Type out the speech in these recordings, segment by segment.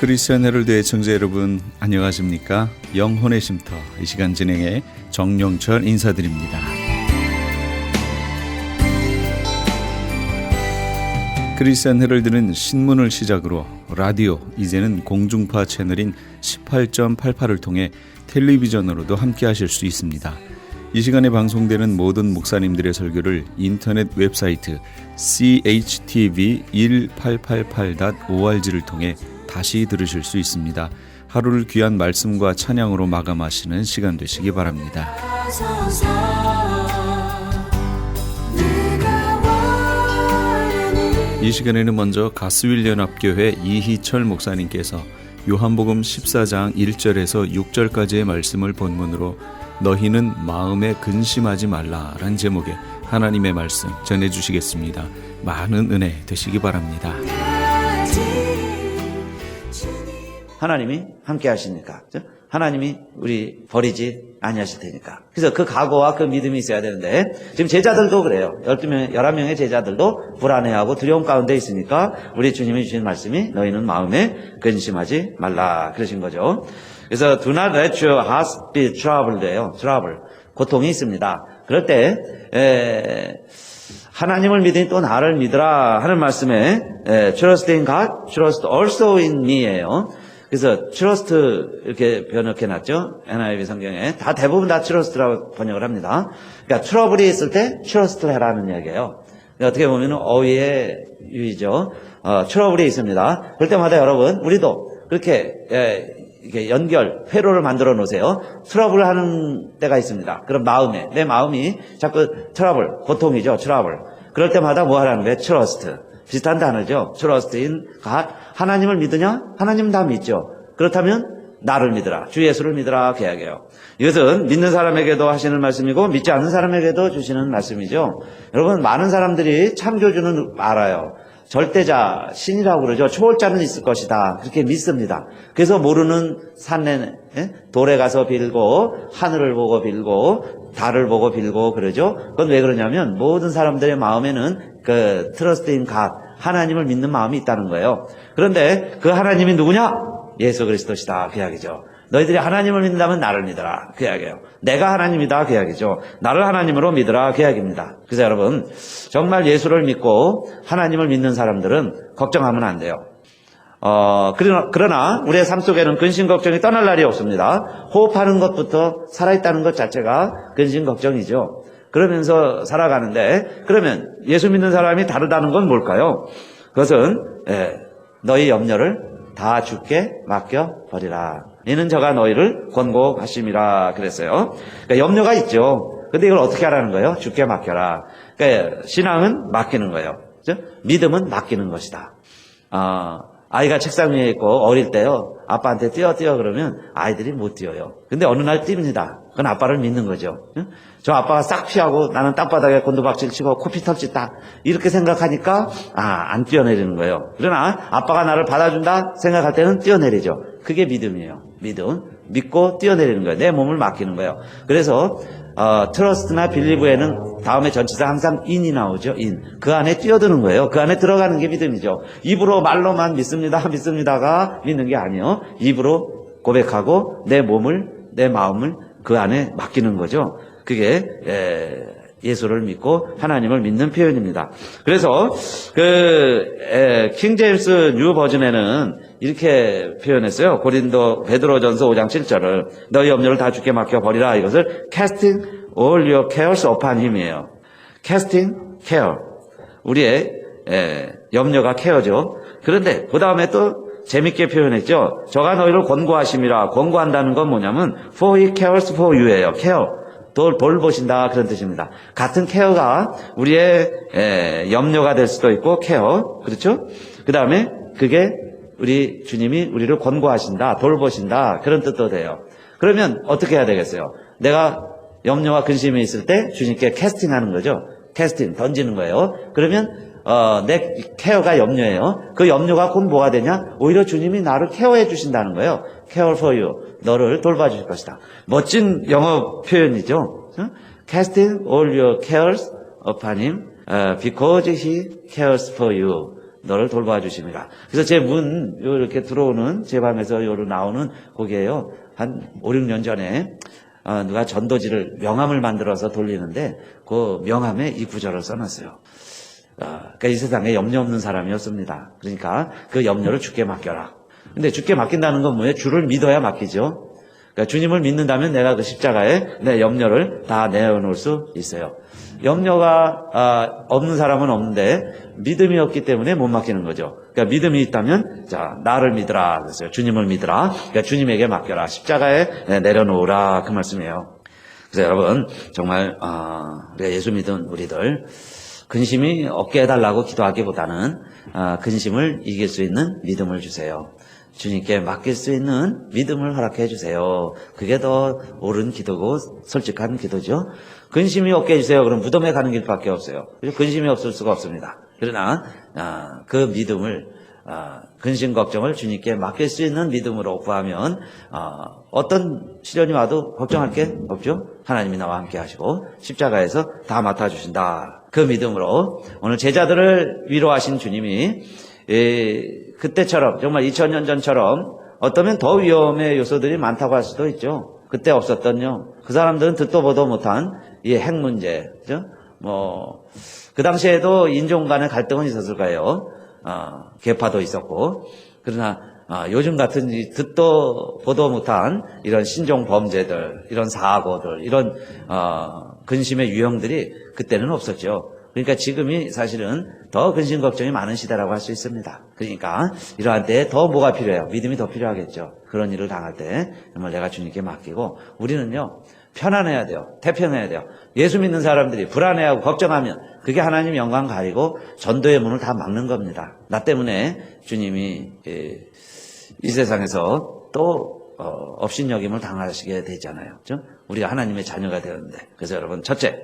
크리스천 헤럴드 애청자 여러분 안녕하십니까? 영혼의 쉼터 이 시간 진행의 정영철 인사드립니다. 크리스천 헤럴드는 신문을 시작으로 라디오, 이제는 공중파 채널인 18.88을 통해 텔레비전으로도 함께 하실 수 있습니다. 이 시간에 방송되는 모든 목사님들의 설교를 인터넷 웹사이트 chtv1888.org를 통해 다시 들으실 수 있습니다. 하루를 귀한 말씀과 찬양으로 마감하시는 시간 되시기 바랍니다. 이 시간에는 먼저 가스윌연합교회 이희철 목사님께서 요한복음 14장 1절에서 6절까지의 말씀을 본문으로 너희는 마음에 근심하지 말라라는 제목의 하나님의 말씀 전해주시겠습니다. 많은 은혜 되시기 바랍니다. 하나님이 함께 하시니까, 하나님이 우리 버리지 아니하실 테니까. 그래서 그 각오와 그 믿음이 있어야 되는데, 지금 제자들도 그래요. 11명의 제자들도 불안해하고 두려움 가운데 있으니까 우리 주님이 주신 말씀이 너희는 마음에 근심하지 말라 그러신 거죠. 그래서 do not let your heart be troubled예요. trouble. 고통이 있습니다. 그럴 때 하나님을 믿으니 또 나를 믿으라 하는 말씀에 trust in God, trust also in me예요. 그래서 trust 이렇게 번역해놨죠. NIV 성경에 다 대부분 다 trust라고 번역을 합니다. 그러니까 트러블이 있을 때 trust를 해라는 이야기예요. 그러니까 어떻게 보면 어휘의 유의죠. 트러블이 있습니다. 그럴 때마다 여러분 우리도 그렇게 이렇게 회로를 만들어 놓으세요. 트러블 하는 때가 있습니다. 그럼 내 마음이 자꾸 고통이죠. 트러블. 그럴 때마다 뭐 하라는 거예요? trust. 비슷한 단어죠. trust in God. 하나님을 믿으냐? 하나님은 다 믿죠. 그렇다면 나를 믿으라. 주 예수를 믿으라. 계약이에요. 이것은 믿는 사람에게도 하시는 말씀이고 믿지 않는 사람에게도 주시는 말씀이죠. 여러분 많은 사람들이 창조주는 알아요. 절대자, 신이라고 그러죠. 초월자는 있을 것이다. 그렇게 믿습니다. 그래서 모르는 산에 돌에 가서 빌고 하늘을 보고 빌고 달을 보고 빌고 그러죠. 그건 왜 그러냐면 모든 사람들의 마음에는 그 트러스트 인 갓, 하나님을 믿는 마음이 있다는 거예요. 그런데 그 하나님이 누구냐? 예수 그리스도시다. 그 이야기죠. 너희들이 하나님을 믿는다면 나를 믿어라. 그 이야기예요. 내가 하나님이다. 그 이야기죠. 나를 하나님으로 믿으라. 그 이야기입니다. 그래서 여러분 정말 예수를 믿고 하나님을 믿는 사람들은 걱정하면 안 돼요. 그러나 우리의 삶 속에는 근심 걱정이 떠날 날이 없습니다. 호흡하는 것부터 살아있다는 것 자체가 근심 걱정이죠. 그러면서 살아가는데 그러면 예수 믿는 사람이 다르다는 건 뭘까요? 그것은 너희 염려를 다 주께 맡겨버리라. 이는 저가 너희를 권고하심이라 그랬어요. 그러니까 염려가 있죠. 근데 이걸 어떻게 하라는 거예요? 주께 맡겨라. 그러니까 신앙은 맡기는 거예요. 그렇죠? 믿음은 맡기는 것이다. 아이가 책상 위에 있고 어릴 때요. 아빠한테 뛰어 그러면 아이들이 못 뛰어요. 근데 어느 날 뜁니다. 그건 아빠를 믿는 거죠. 저 아빠가 싹 피하고 나는 땅바닥에 곤두박질 치고 코피 털지 딱 이렇게 생각하니까 안 뛰어내리는 거예요. 그러나 아빠가 나를 받아준다 생각할 때는 뛰어내리죠. 그게 믿음이에요. 믿고 뛰어내리는 거예요. 내 몸을 맡기는 거예요. 그래서 트러스트나 빌리브에는 다음에 전치사 항상 in이 나오죠. in. 그 안에 뛰어드는 거예요. 그 안에 들어가는 게 믿음이죠. 입으로 말로만 믿습니다가 믿는 게 아니에요. 입으로 고백하고 내 마음을 그 안에 맡기는 거죠. 그게 예수를 믿고 하나님을 믿는 표현입니다. 그래서 킹 제임스 뉴 버전에는 이렇게 표현했어요. 베드로전서 5장 7절을 너희 염려를 다 주께 맡겨버리라. 이것을 casting all your cares upon him이에요. casting care. 우리의 염려가 케어죠. 그런데 그 다음에 또 재밌게 표현했죠. 저가 너희를 권고하심이라. 권고한다는 건 뭐냐면 for he cares for you예요. care. 돌보신다 그런 뜻입니다. 같은 케어가 우리의 염려가 될 수도 있고 케어. 그렇죠? 그 다음에 그게 우리 주님이 우리를 권고하신다, 돌보신다 그런 뜻도 돼요. 그러면 어떻게 해야 되겠어요? 내가 염려와 근심이 있을 때 주님께 캐스팅하는 거죠. 캐스팅, 던지는 거예요. 그러면 내 케어가 염려예요. 그 염려가 곧 뭐가 되냐? 오히려 주님이 나를 케어해 주신다는 거예요. care for you. 너를 돌봐주실 것이다. 멋진 영어 표현이죠. Casting all your cares upon him because he cares for you. 너를 돌봐 주심이라. 그래서 제 문 이렇게 들어오는 제 방에서 요로 나오는 거기에요. 한 5, 6년 전에 누가 전도지를 명함을 만들어서 돌리는데 그 명함에 이 구절을 써놨어요. 그러니까 이 세상에 염려 없는 사람이 없습니다. 그러니까 그 염려를 주께 맡겨라. 근데 주께 맡긴다는 건 뭐예요? 주를 믿어야 맡기죠. 그러니까 주님을 믿는다면 내가 그 십자가에 내 염려를 다 내어놓을 수 있어요. 염려가 없는 사람은 없는데 믿음이 없기 때문에 못 맡기는 거죠. 그러니까 믿음이 있다면 자 나를 믿으라 그랬어요. 주님을 믿으라. 그러니까 주님에게 맡겨라. 십자가에 내려놓으라 그 말씀이에요. 그래서 여러분 정말 우리가 예수 믿은 우리들 근심이 없게 해달라고 기도하기보다는 근심을 이길 수 있는 믿음을 주세요. 주님께 맡길 수 있는 믿음을 허락해 주세요. 그게 더 옳은 기도고 솔직한 기도죠. 근심이 없게 해주세요. 그럼 무덤에 가는 길밖에 없어요. 근심이 없을 수가 없습니다. 그러나 그 믿음을 근심 걱정을 주님께 맡길 수 있는 믿음으로 구하면 어떤 시련이 와도 걱정할 게 없죠. 하나님이 나와 함께 하시고 십자가에서 다 맡아주신다. 그 믿음으로 오늘 제자들을 위로하신 주님이 그때처럼 정말 2000년 전처럼 어떠면 더 위험의 요소들이 많다고 할 수도 있죠. 그때 없었던요. 그 사람들은 듣도 보도 못한 이 핵 문제, 그죠? 그 당시에도 인종 간의 갈등은 있었을 거예요. 계파도 있었고. 그러나 요즘 같은 듣도 보도 못한 이런 신종 범죄들, 이런 사고들, 이런 근심의 유형들이 그때는 없었죠. 그러니까 지금이 사실은 더 근심 걱정이 많은 시대라고 할 수 있습니다. 그러니까 이러한 때에 더 뭐가 필요해요? 믿음이 더 필요하겠죠. 그런 일을 당할 때 정말 내가 주님께 맡기고 우리는요 편안해야 돼요. 태평해야 돼요. 예수 믿는 사람들이 불안해하고 걱정하면 그게 하나님 영광 가리고 전도의 문을 다 막는 겁니다. 나 때문에 주님이 이 세상에서 또 업신여김을 당하시게 되잖아요. 그렇죠? 우리가 하나님의 자녀가 되었는데. 그래서 여러분 첫째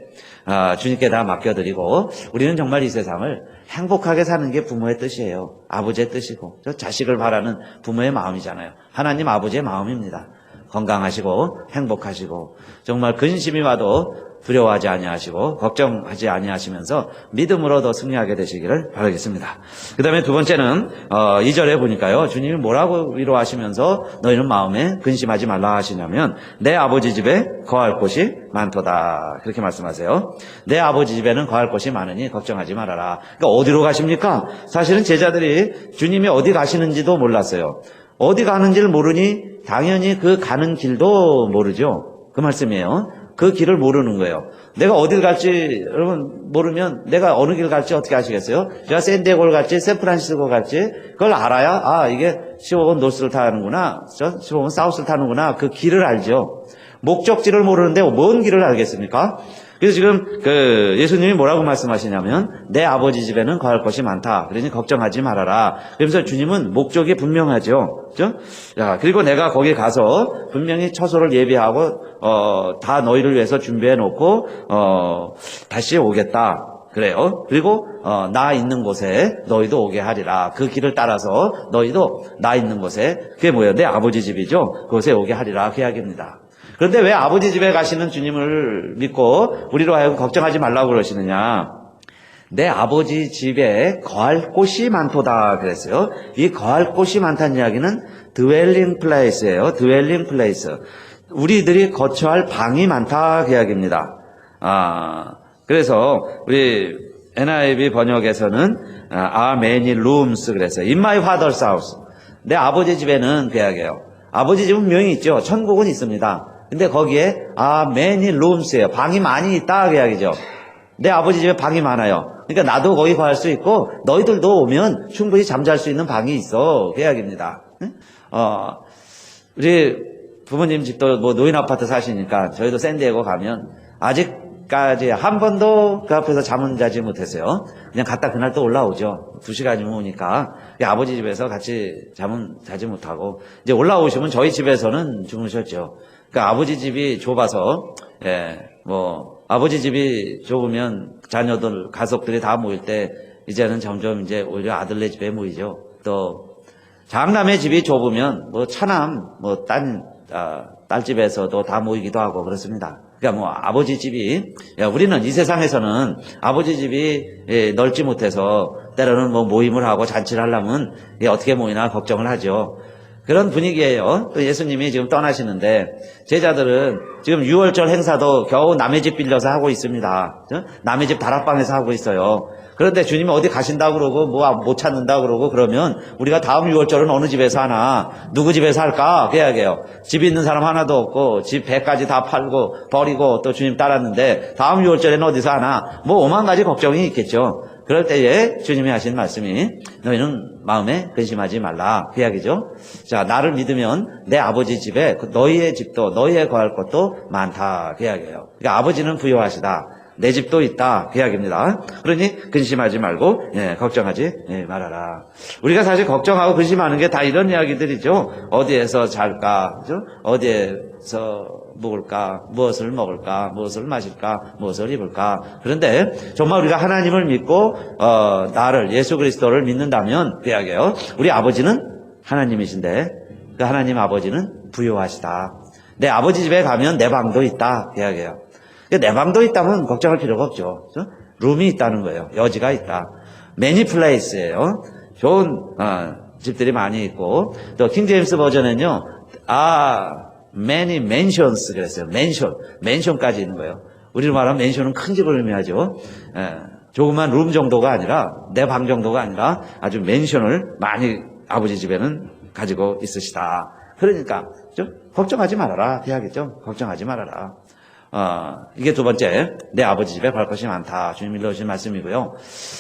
주님께 다 맡겨드리고 우리는 정말 이 세상을 행복하게 사는 게 부모의 뜻이에요. 아버지의 뜻이고 자식을 바라는 부모의 마음이잖아요. 하나님 아버지의 마음입니다. 건강하시고 행복하시고 정말 근심이 와도 두려워하지 아니하시고 걱정하지 아니하시면서 믿음으로 더 승리하게 되시기를 바라겠습니다. 그 다음에 두 번째는 2절에 보니까요. 주님이 뭐라고 위로하시면서 너희는 마음에 근심하지 말라 하시냐면 내 아버지 집에 거할 곳이 많도다. 그렇게 말씀하세요. 내 아버지 집에는 거할 곳이 많으니 걱정하지 말아라. 그러니까 어디로 가십니까? 사실은 제자들이 주님이 어디 가시는지도 몰랐어요. 어디 가는지를 모르니 당연히 그 가는 길도 모르죠. 그 말씀이에요. 그 길을 모르는 거예요. 내가 어딜 갈지 여러분 모르면 내가 어느 길 갈지 어떻게 아시겠어요? 제가 샌디에고를 갈지 샌프란시스코 갈지 그걸 알아야 이게 15번 노스를 타는구나 15번 사우스를 타는구나 그 길을 알죠. 목적지를 모르는데 뭔 길을 알겠습니까? 그래서 지금 예수님이 뭐라고 말씀하시냐면 내 아버지 집에는 거할 것이 많다. 그러니 걱정하지 말아라. 그러면서 주님은 목적이 분명하죠. 그렇죠? 그리고 내가 거기 가서 분명히 처소를 예비하고 다 너희를 위해서 준비해 놓고 다시 오겠다. 그래요. 그리고 나 있는 곳에 너희도 오게 하리라. 그 길을 따라서 너희도 나 있는 곳에 그게 뭐예요? 내 아버지 집이죠. 그곳에 오게 하리라. 그 이야기입니다. 그런데 왜 아버지 집에 가시는 주님을 믿고 우리로 하여금 걱정하지 말라고 그러시느냐? 내 아버지 집에 거할 곳이 많도다 그랬어요. 이 거할 곳이 많다는 이야기는 dwelling place예요. dwelling place. 우리들이 거처할 방이 많다 그 이야기입니다. 그래서 우리 NIV 번역에서는 are many rooms 그랬어요. In my father's house. 내 아버지 집에는 그 이야기예요. 아버지 집은 분명히 있죠. 천국은 있습니다. 근데 거기에 many rooms예요. 방이 많이 있다 그 이야기죠. 내 아버지 집에 방이 많아요. 그러니까 나도 거기 갈 수 있고 너희들도 오면 충분히 잠잘 수 있는 방이 있어 그 이야기입니다. 우리 부모님 집도 노인 아파트 사시니까 저희도 샌디에고 가면 아직까지 한 번도 그 앞에서 잠은 자지 못했어요. 그냥 갔다 그날 또 올라오죠. 2시간이면 오니까 아버지 집에서 같이 잠은 자지 못하고 이제 올라오시면 저희 집에서는 주무셨죠. 그러니까 아버지 집이 좁아서 아버지 집이 좁으면 자녀들 가족들이 다 모일 때 이제는 점점 이제 오히려 아들네 집에 모이죠. 또 장남의 집이 좁으면 차남 딸 집에서도 다 모이기도 하고 그렇습니다. 그러니까 아버지 집이 우리는 이 세상에서는 아버지 집이 넓지 못해서 때로는 뭐 모임을 하고 잔치를 하려면 이게 어떻게 모이나 걱정을 하죠. 그런 분위기예요. 또 예수님이 지금 떠나시는데 제자들은 지금 6월절 행사도 겨우 남의 집 빌려서 하고 있습니다. 남의 집 다락방에서 하고 있어요. 그런데 주님이 어디 가신다고 그러고 뭐 못 찾는다 그러고 그러면 우리가 다음 6월절은 어느 집에서 하나, 누구 집에서 할까? 그 이야기예요. 집 있는 사람 하나도 없고 집 배까지 다 팔고 버리고 또 주님 따랐는데 다음 6월절에는 어디서 하나? 뭐 오만 가지 걱정이 있겠죠. 그럴 때에 주님이 하신 말씀이 너희는 마음에 근심하지 말라 그 이야기죠. 자, 나를 믿으면 내 아버지 집에 너희의 집도 너희의 거할 것도 많다 그 이야기예요. 그러니까 아버지는 부요하시다. 내 집도 있다 그 이야기입니다. 그러니 근심하지 말고 걱정하지 말아라. 우리가 사실 걱정하고 근심하는 게 다 이런 이야기들이죠. 어디에서 잘까? 그죠? 어디에서 먹을까? 무엇을 먹을까? 무엇을 마실까? 무엇을 입을까? 그런데 정말 우리가 하나님을 믿고 나를 예수 그리스도를 믿는다면 그 이야기예요. 우리 아버지는 하나님이신데 그 하나님 아버지는 부요하시다. 내 아버지 집에 가면 내 방도 있다 그 이야기예요. 내 방도 있다면 걱정할 필요가 없죠. 그렇죠? 룸이 있다는 거예요. 여지가 있다. many place예요. 좋은 집들이 많이 있고 또 킹제임스 버전은요. many mansions 그랬어요. 맨션까지 있는 거예요. 우리로 말하면 맨션은 큰 집을 의미하죠. 조그만 룸 정도가 아니라 내 방 정도가 아니라 아주 맨션을 많이 아버지 집에는 가지고 있으시다. 그러니까 걱정하지 말아라. 해야겠죠. 걱정하지 말아라. 이게 두 번째, 내 아버지 집에 갈 것이 많다. 주님이 일러주신 말씀이고요.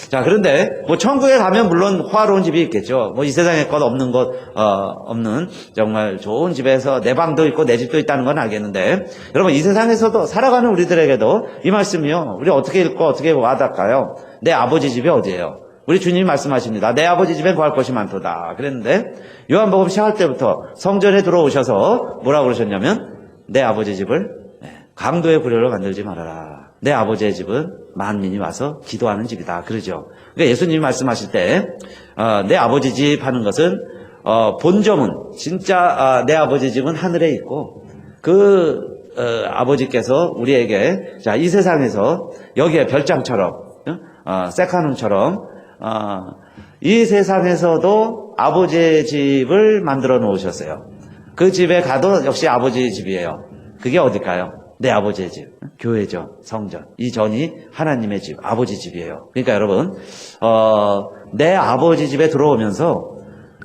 자, 그런데, 뭐, 천국에 가면 물론 화로운 집이 있겠죠. 뭐, 이 세상에 것 없는 것, 없는, 정말 좋은 집에서 내 방도 있고 내 집도 있다는 건 알겠는데, 여러분, 이 세상에서도 살아가는 우리들에게도 이 말씀이요. 우리 어떻게 읽고 어떻게 와닿을까요? 내 아버지 집이 어디예요? 우리 주님이 말씀하십니다. 내 아버지 집엔 구할 것이 많도다. 그랬는데, 요한복음 시작할 때부터 성전에 들어오셔서 뭐라고 그러셨냐면, 내 아버지 집을 강도의 구려로 만들지 말아라. 내 아버지의 집은 만민이 와서 기도하는 집이다. 그러죠. 그러니까 예수님이 말씀하실 때, 내 아버지 집 하는 것은, 본점은, 진짜, 내 아버지 집은 하늘에 있고, 아버지께서 우리에게, 자, 이 세상에서, 여기에 별장처럼, 세카눔처럼, 이 세상에서도 아버지의 집을 만들어 놓으셨어요. 그 집에 가도 역시 아버지의 집이에요. 그게 어딜까요? 내 아버지의 집, 교회죠, 성전. 이 전이 하나님의 집, 아버지 집이에요. 그러니까 여러분, 내 아버지 집에 들어오면서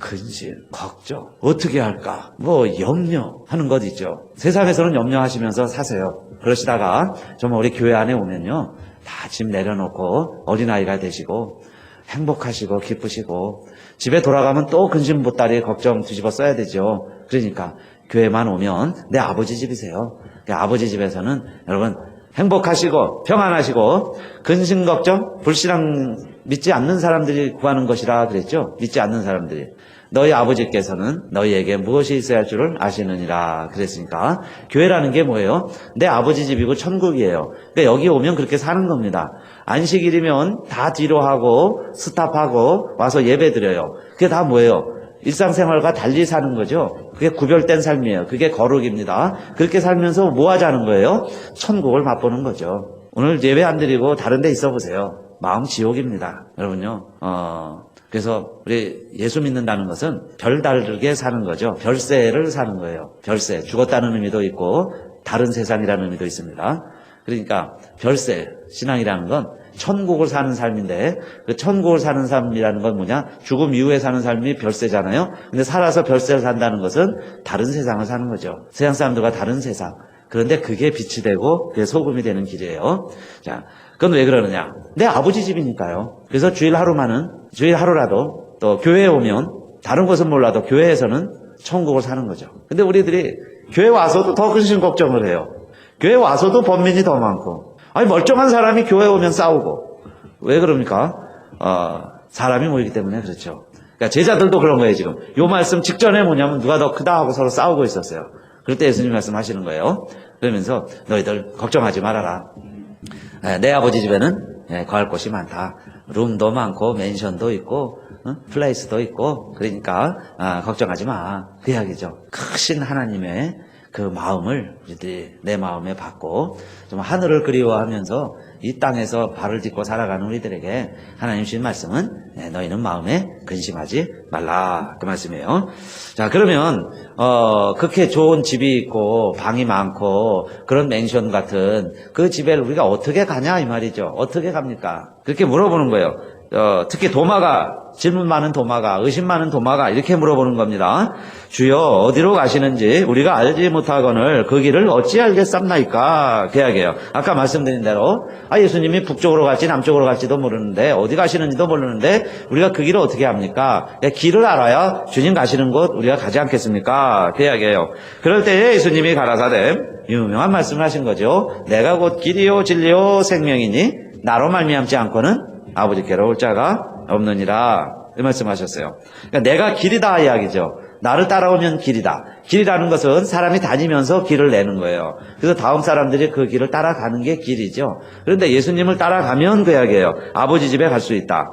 근심, 걱정, 어떻게 할까, 뭐 염려하는 것 있죠. 세상에서는 염려하시면서 사세요. 그러시다가 정말 우리 교회 안에 오면요, 다 짐 내려놓고 어린아이가 되시고 행복하시고 기쁘시고 집에 돌아가면 또 근심 보따리 걱정 뒤집어 써야 되죠. 그러니까 교회만 오면 내 아버지 집이세요. 아버지 집에서는 여러분 행복하시고 평안하시고 근심 걱정 불신앙 믿지 않는 사람들이 구하는 것이라 그랬죠. 믿지 않는 사람들이 너희 아버지께서는 너희에게 무엇이 있어야 할 줄을 아시느니라 그랬으니까 교회라는 게 뭐예요? 내 아버지 집이고 천국이에요. 그러니까 여기 오면 그렇게 사는 겁니다. 안식일이면 다 뒤로 하고 스탑하고 와서 예배 드려요. 그게 다 뭐예요? 일상생활과 달리 사는 거죠. 그게 구별된 삶이에요. 그게 거룩입니다. 그렇게 살면서 뭐 하자는 거예요? 천국을 맛보는 거죠. 오늘 예배 안 드리고 다른 데 있어 보세요. 마음 지옥입니다. 여러분요. 그래서 우리 예수 믿는다는 것은 별다르게 사는 거죠. 별세를 사는 거예요. 별세. 죽었다는 의미도 있고 다른 세상이라는 의미도 있습니다. 그러니까 별세, 신앙이라는 건 천국을 사는 삶인데 그 천국을 사는 삶이라는 건 뭐냐? 죽음 이후에 사는 삶이 별세잖아요. 근데 살아서 별세를 산다는 것은 다른 세상을 사는 거죠. 세상 사람들과 다른 세상. 그런데 그게 빛이 되고 그게 소금이 되는 길이에요. 자, 그건 왜 그러느냐? 내 아버지 집이니까요. 그래서 주일 하루라도 또 교회에 오면 다른 곳은 몰라도 교회에서는 천국을 사는 거죠. 근데 우리들이 교회 와서도 더 근심 걱정을 해요. 교회 와서도 번민이 더 많고 아니 멀쩡한 사람이 교회 오면 싸우고 왜 그럽니까? 사람이 모이기 때문에 그렇죠. 그러니까 제자들도 그런 거예요. 지금 요 말씀 직전에 뭐냐면 누가 더 크다 하고 서로 싸우고 있었어요. 그럴 때 예수님 말씀하시는 거예요. 그러면서 너희들 걱정하지 말아라. 내 아버지 집에는 거할 곳이 많다. 룸도 많고 맨션도 있고 플레이스도 있고 그러니까 걱정하지 마. 그 이야기죠. 크신 하나님의 그 마음을 우리들이 내 마음에 받고 좀 하늘을 그리워하면서 이 땅에서 발을 딛고 살아가는 우리들에게 하나님 주신 말씀은 너희는 마음에 근심하지 말라 그 말씀이에요. 자, 그러면 그렇게 좋은 집이 있고 방이 많고 그런 맨션 같은 그 집에 우리가 어떻게 가냐 이 말이죠. 어떻게 갑니까? 그렇게 물어보는 거예요. 특히 도마가, 질문 많은 도마가, 의심 많은 도마가 이렇게 물어보는 겁니다. 주여 어디로 가시는지 우리가 알지 못하거늘 그 길을 어찌 알겠삼나이까? 그 이야기예요. 아까 말씀드린 대로 예수님이 북쪽으로 갈지 남쪽으로 갈지도 모르는데 어디 가시는지도 모르는데 우리가 그 길을 어떻게 합니까? 길을 알아야 주님 가시는 곳 우리가 가지 않겠습니까? 그 이야기예요. 그럴 때에 예수님이 가라사대 유명한 말씀을 하신 거죠. 내가 곧 길이요 진리요 생명이니 나로 말미암지 않고는 아버지께로 올 자가 없느니라 이 말씀하셨어요. 그러니까 내가 길이다 이야기죠. 나를 따라오면 길이다. 길이라는 것은 사람이 다니면서 길을 내는 거예요. 그래서 다음 사람들이 그 길을 따라가는 게 길이죠. 그런데 예수님을 따라가면 그 이야기예요. 아버지 집에 갈 수 있다.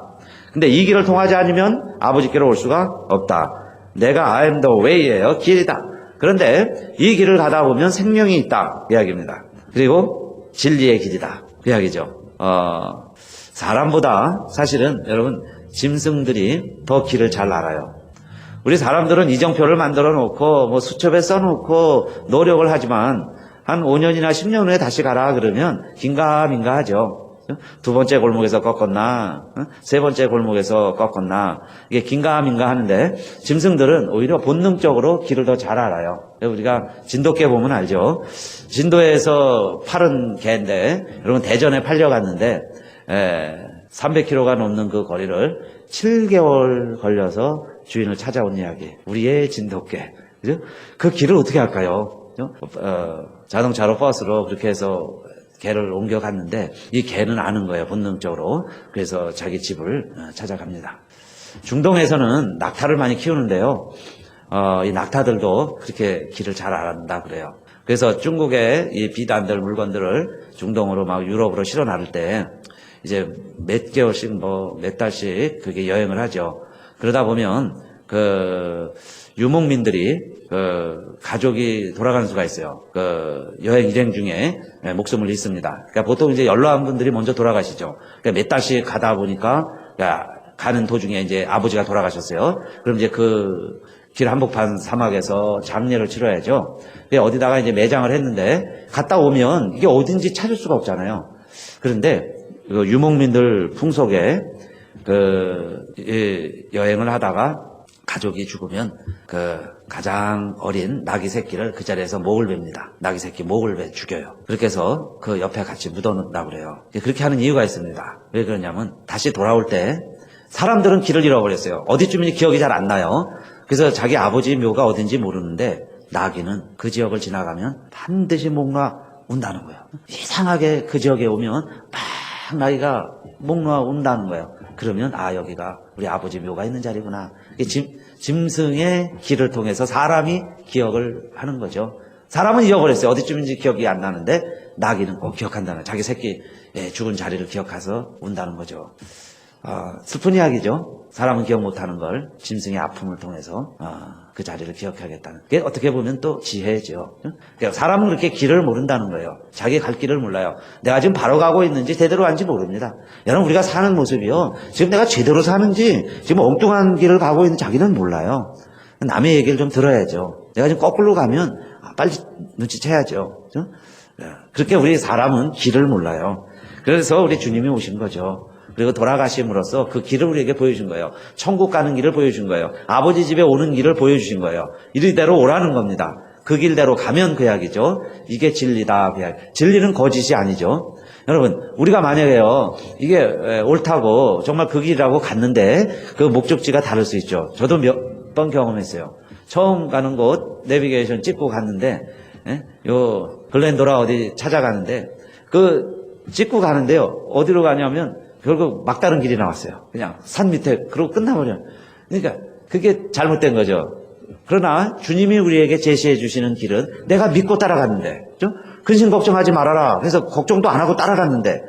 근데 이 길을 통하지 않으면 아버지께로 올 수가 없다. 내가 I am the way예요. 길이다. 그런데 이 길을 가다 보면 생명이 있다 이야기입니다. 그리고 진리의 길이다 그 이야기죠. 사람보다 사실은 여러분 짐승들이 더 길을 잘 알아요. 우리 사람들은 이정표를 만들어 놓고 수첩에 써놓고 노력을 하지만 한 5년이나 10년 후에 다시 가라 그러면 긴가민가 하죠. 두 번째 골목에서 꺾었나 세 번째 골목에서 꺾었나 이게 긴가민가 하는데 짐승들은 오히려 본능적으로 길을 더 잘 알아요. 우리가 진돗개 보면 알죠. 진도에서 파른 개인데 여러분 대전에 팔려갔는데 300km가 넘는 그 거리를 7개월 걸려서 주인을 찾아온 이야기. 우리의 진돗개. 그죠? 그 길을 어떻게 할까요? 자동차로 버스로 그렇게 해서 개를 옮겨갔는데 이 개는 아는 거예요. 본능적으로. 그래서 자기 집을 찾아갑니다. 중동에서는 낙타를 많이 키우는데요. 이 낙타들도 그렇게 길을 잘 알아낸다 그래요. 그래서 중국의 이 비단들 물건들을 중동으로 막 유럽으로 실어 나를 때 이제 몇 개월씩 몇 달씩 그게 여행을 하죠. 그러다 보면 그 유목민들이 가족이 돌아가는 수가 있어요. 여행 일행 중에 목숨을 잃습니다. 그러니까 보통 이제 연로한 분들이 먼저 돌아가시죠. 그러니까 몇 달씩 가다 보니까 가는 도중에 이제 아버지가 돌아가셨어요. 그럼 이제 그 길 한복판 사막에서 장례를 치러야죠. 어디다가 이제 매장을 했는데 갔다 오면 이게 어딘지 찾을 수가 없잖아요. 그런데 유목민들 풍속에 여행을 하다가 가족이 죽으면 가장 어린 낙이 새끼를 그 자리에서 목을 뱁니다. 낙이 새끼 목을 배 죽여요. 그렇게 해서 그 옆에 같이 묻어놓는다고 그래요. 그렇게 하는 이유가 있습니다. 왜 그러냐면 다시 돌아올 때 사람들은 길을 잃어버렸어요. 어디쯤인지 기억이 잘 안 나요. 그래서 자기 아버지 묘가 어딘지 모르는데 나귀는 그 지역을 지나가면 반드시 목 놓아 운다는 거예요. 이상하게 그 지역에 오면 막 나귀가 목 놓아 운다는 거예요. 그러면 여기가 우리 아버지 묘가 있는 자리구나. 짐승의 길을 통해서 사람이 기억을 하는 거죠. 사람은 잊어버렸어요. 어디쯤인지 기억이 안 나는데 나귀는 꼭 기억한다는 거예요. 자기 새끼 죽은 자리를 기억해서 운다는 거죠. 슬픈 이야기죠. 사람은 기억 못하는 걸 짐승의 아픔을 통해서 그 자리를 기억하겠다는. 그게 어떻게 보면 또 지혜죠. 그러니까 사람은 그렇게 길을 모른다는 거예요. 자기 갈 길을 몰라요. 내가 지금 바로 가고 있는지 제대로 가는지 모릅니다. 여러분 우리가 사는 모습이요. 지금 내가 제대로 사는지 지금 엉뚱한 길을 가고 있는 자기는 몰라요. 남의 얘기를 좀 들어야죠. 내가 지금 거꾸로 가면 빨리 눈치채야죠. 그렇죠? 그렇게 우리 사람은 길을 몰라요. 그래서 우리 주님이 오신 거죠. 그리고 돌아가심으로써 그 길을 우리에게 보여준 거예요. 천국 가는 길을 보여준 거예요. 아버지 집에 오는 길을 보여주신 거예요. 이리대로 오라는 겁니다. 그 길대로 가면 그 이야기죠. 이게 진리다 그 이야기. 진리는 거짓이 아니죠. 여러분 우리가 만약에요 이게 옳다고 정말 그 길이라고 갔는데 그 목적지가 다를 수 있죠. 저도 몇 번 경험했어요. 처음 가는 곳 내비게이션 찍고 갔는데 요 글렌도라 어디 찾아가는데 찍고 가는데요. 어디로 가냐면 결국 막다른 길이 나왔어요. 그냥 산 밑에 그러고 끝나버려요. 그러니까 그게 잘못된 거죠. 그러나 주님이 우리에게 제시해 주시는 길은 내가 믿고 따라갔는데 그렇죠? 근심 걱정하지 말아라. 그래서 걱정도 안 하고 따라갔는데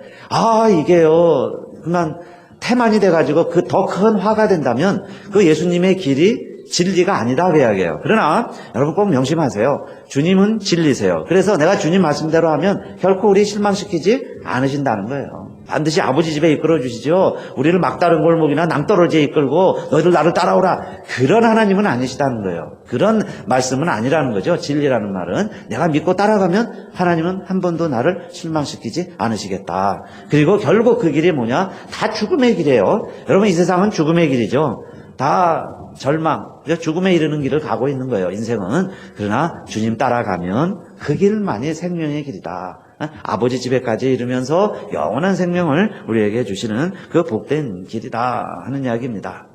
이게요 그만 태만이 돼가지고 그 더 큰 화가 된다면 그 예수님의 길이 진리가 아니다 그 이야기예요. 그러나 여러분 꼭 명심하세요. 주님은 진리세요. 그래서 내가 주님 말씀대로 하면 결코 우리 실망시키지 않으신다는 거예요. 반드시 아버지 집에 이끌어 주시죠. 우리를 막다른 골목이나 낭떠러지에 이끌고 너희들 나를 따라오라. 그런 하나님은 아니시다는 거예요. 그런 말씀은 아니라는 거죠. 진리라는 말은 내가 믿고 따라가면 하나님은 한 번도 나를 실망시키지 않으시겠다. 그리고 결국 그 길이 뭐냐? 다 죽음의 길이에요. 여러분 이 세상은 죽음의 길이죠. 다 절망, 죽음에 이르는 길을 가고 있는 거예요. 인생은. 그러나 주님 따라가면 그 길만이 생명의 길이다. 아버지 집에까지 이르면서 영원한 생명을 우리에게 주시는 그 복된 길이다 하는 이야기입니다.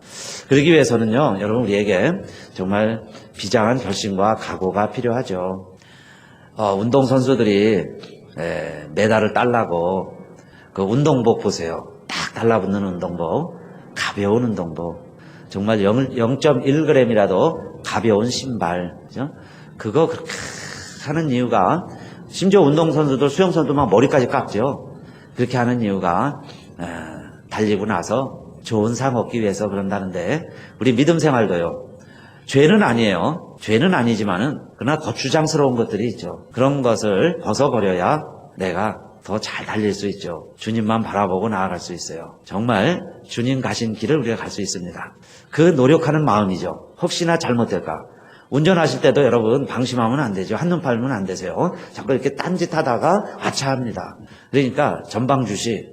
그러기 위해서는요, 여러분 우리에게 정말 비장한 결심과 각오가 필요하죠. 운동선수들이 메달을 따려고 그 운동복 보세요. 딱 달라붙는 운동복, 가벼운 운동복. 정말 0.1g이라도 가벼운 신발, 그죠? 그거 그렇게 하는 이유가, 심지어 운동선수들, 수영선수도 막 머리까지 깎죠. 그렇게 하는 이유가, 달리고 나서 좋은 상 얻기 위해서 그런다는데, 우리 믿음 생활도요. 죄는 아니에요. 죄는 아니지만은, 그러나 거추장스러운 것들이 있죠. 그런 것을 벗어버려야 내가 더 잘 달릴 수 있죠. 주님만 바라보고 나아갈 수 있어요. 정말 주님 가신 길을 우리가 갈 수 있습니다. 그 노력하는 마음이죠. 혹시나 잘못될까. 운전하실 때도 여러분 방심하면 안 되죠. 한눈 팔면 안 되세요. 자꾸 이렇게 딴짓하다가 아차합니다. 그러니까 전방주시,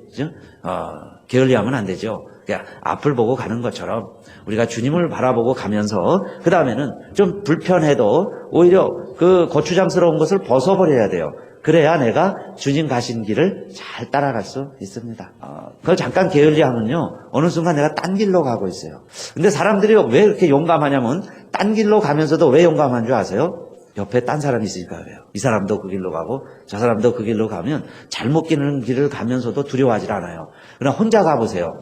게을리하면 안 되죠. 그러니까 앞을 보고 가는 것처럼 우리가 주님을 바라보고 가면서 그 다음에는 좀 불편해도 오히려 그 거추장스러운 것을 벗어버려야 돼요. 그래야 내가 주님 가신 길을 잘 따라갈 수 있습니다. 그걸 잠깐 게을리하면요, 어느 순간 내가 딴 길로 가고 있어요. 근데 사람들이 왜 이렇게 용감하냐면, 딴 길로 가면서도 왜 용감한 줄 아세요? 옆에 딴 사람이 있으니까 그래요. 이 사람도 그 길로 가고 저 사람도 그 길로 가면 잘못 가는 길을 가면서도 두려워하지 않아요. 그러나 혼자 가보세요.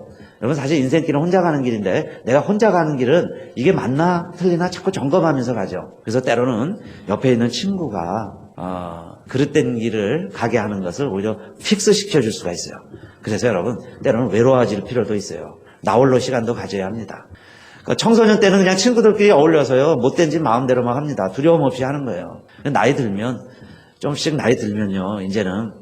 여러분 사실 인생길은 혼자 가는 길인데, 내가 혼자 가는 길은 이게 맞나 틀리나 자꾸 점검하면서 가죠. 그래서 때로는 옆에 있는 친구가 그릇된 길을 가게 하는 것을 오히려 픽스 시켜줄 수가 있어요. 그래서 여러분 때로는 외로워질 필요도 있어요. 나홀로 시간도 가져야 합니다. 청소년 때는 그냥 친구들끼리 어울려서요, 못된 짓 마음대로 막 합니다. 두려움 없이 하는 거예요. 나이 들면, 좀씩 나이 들면요, 이제는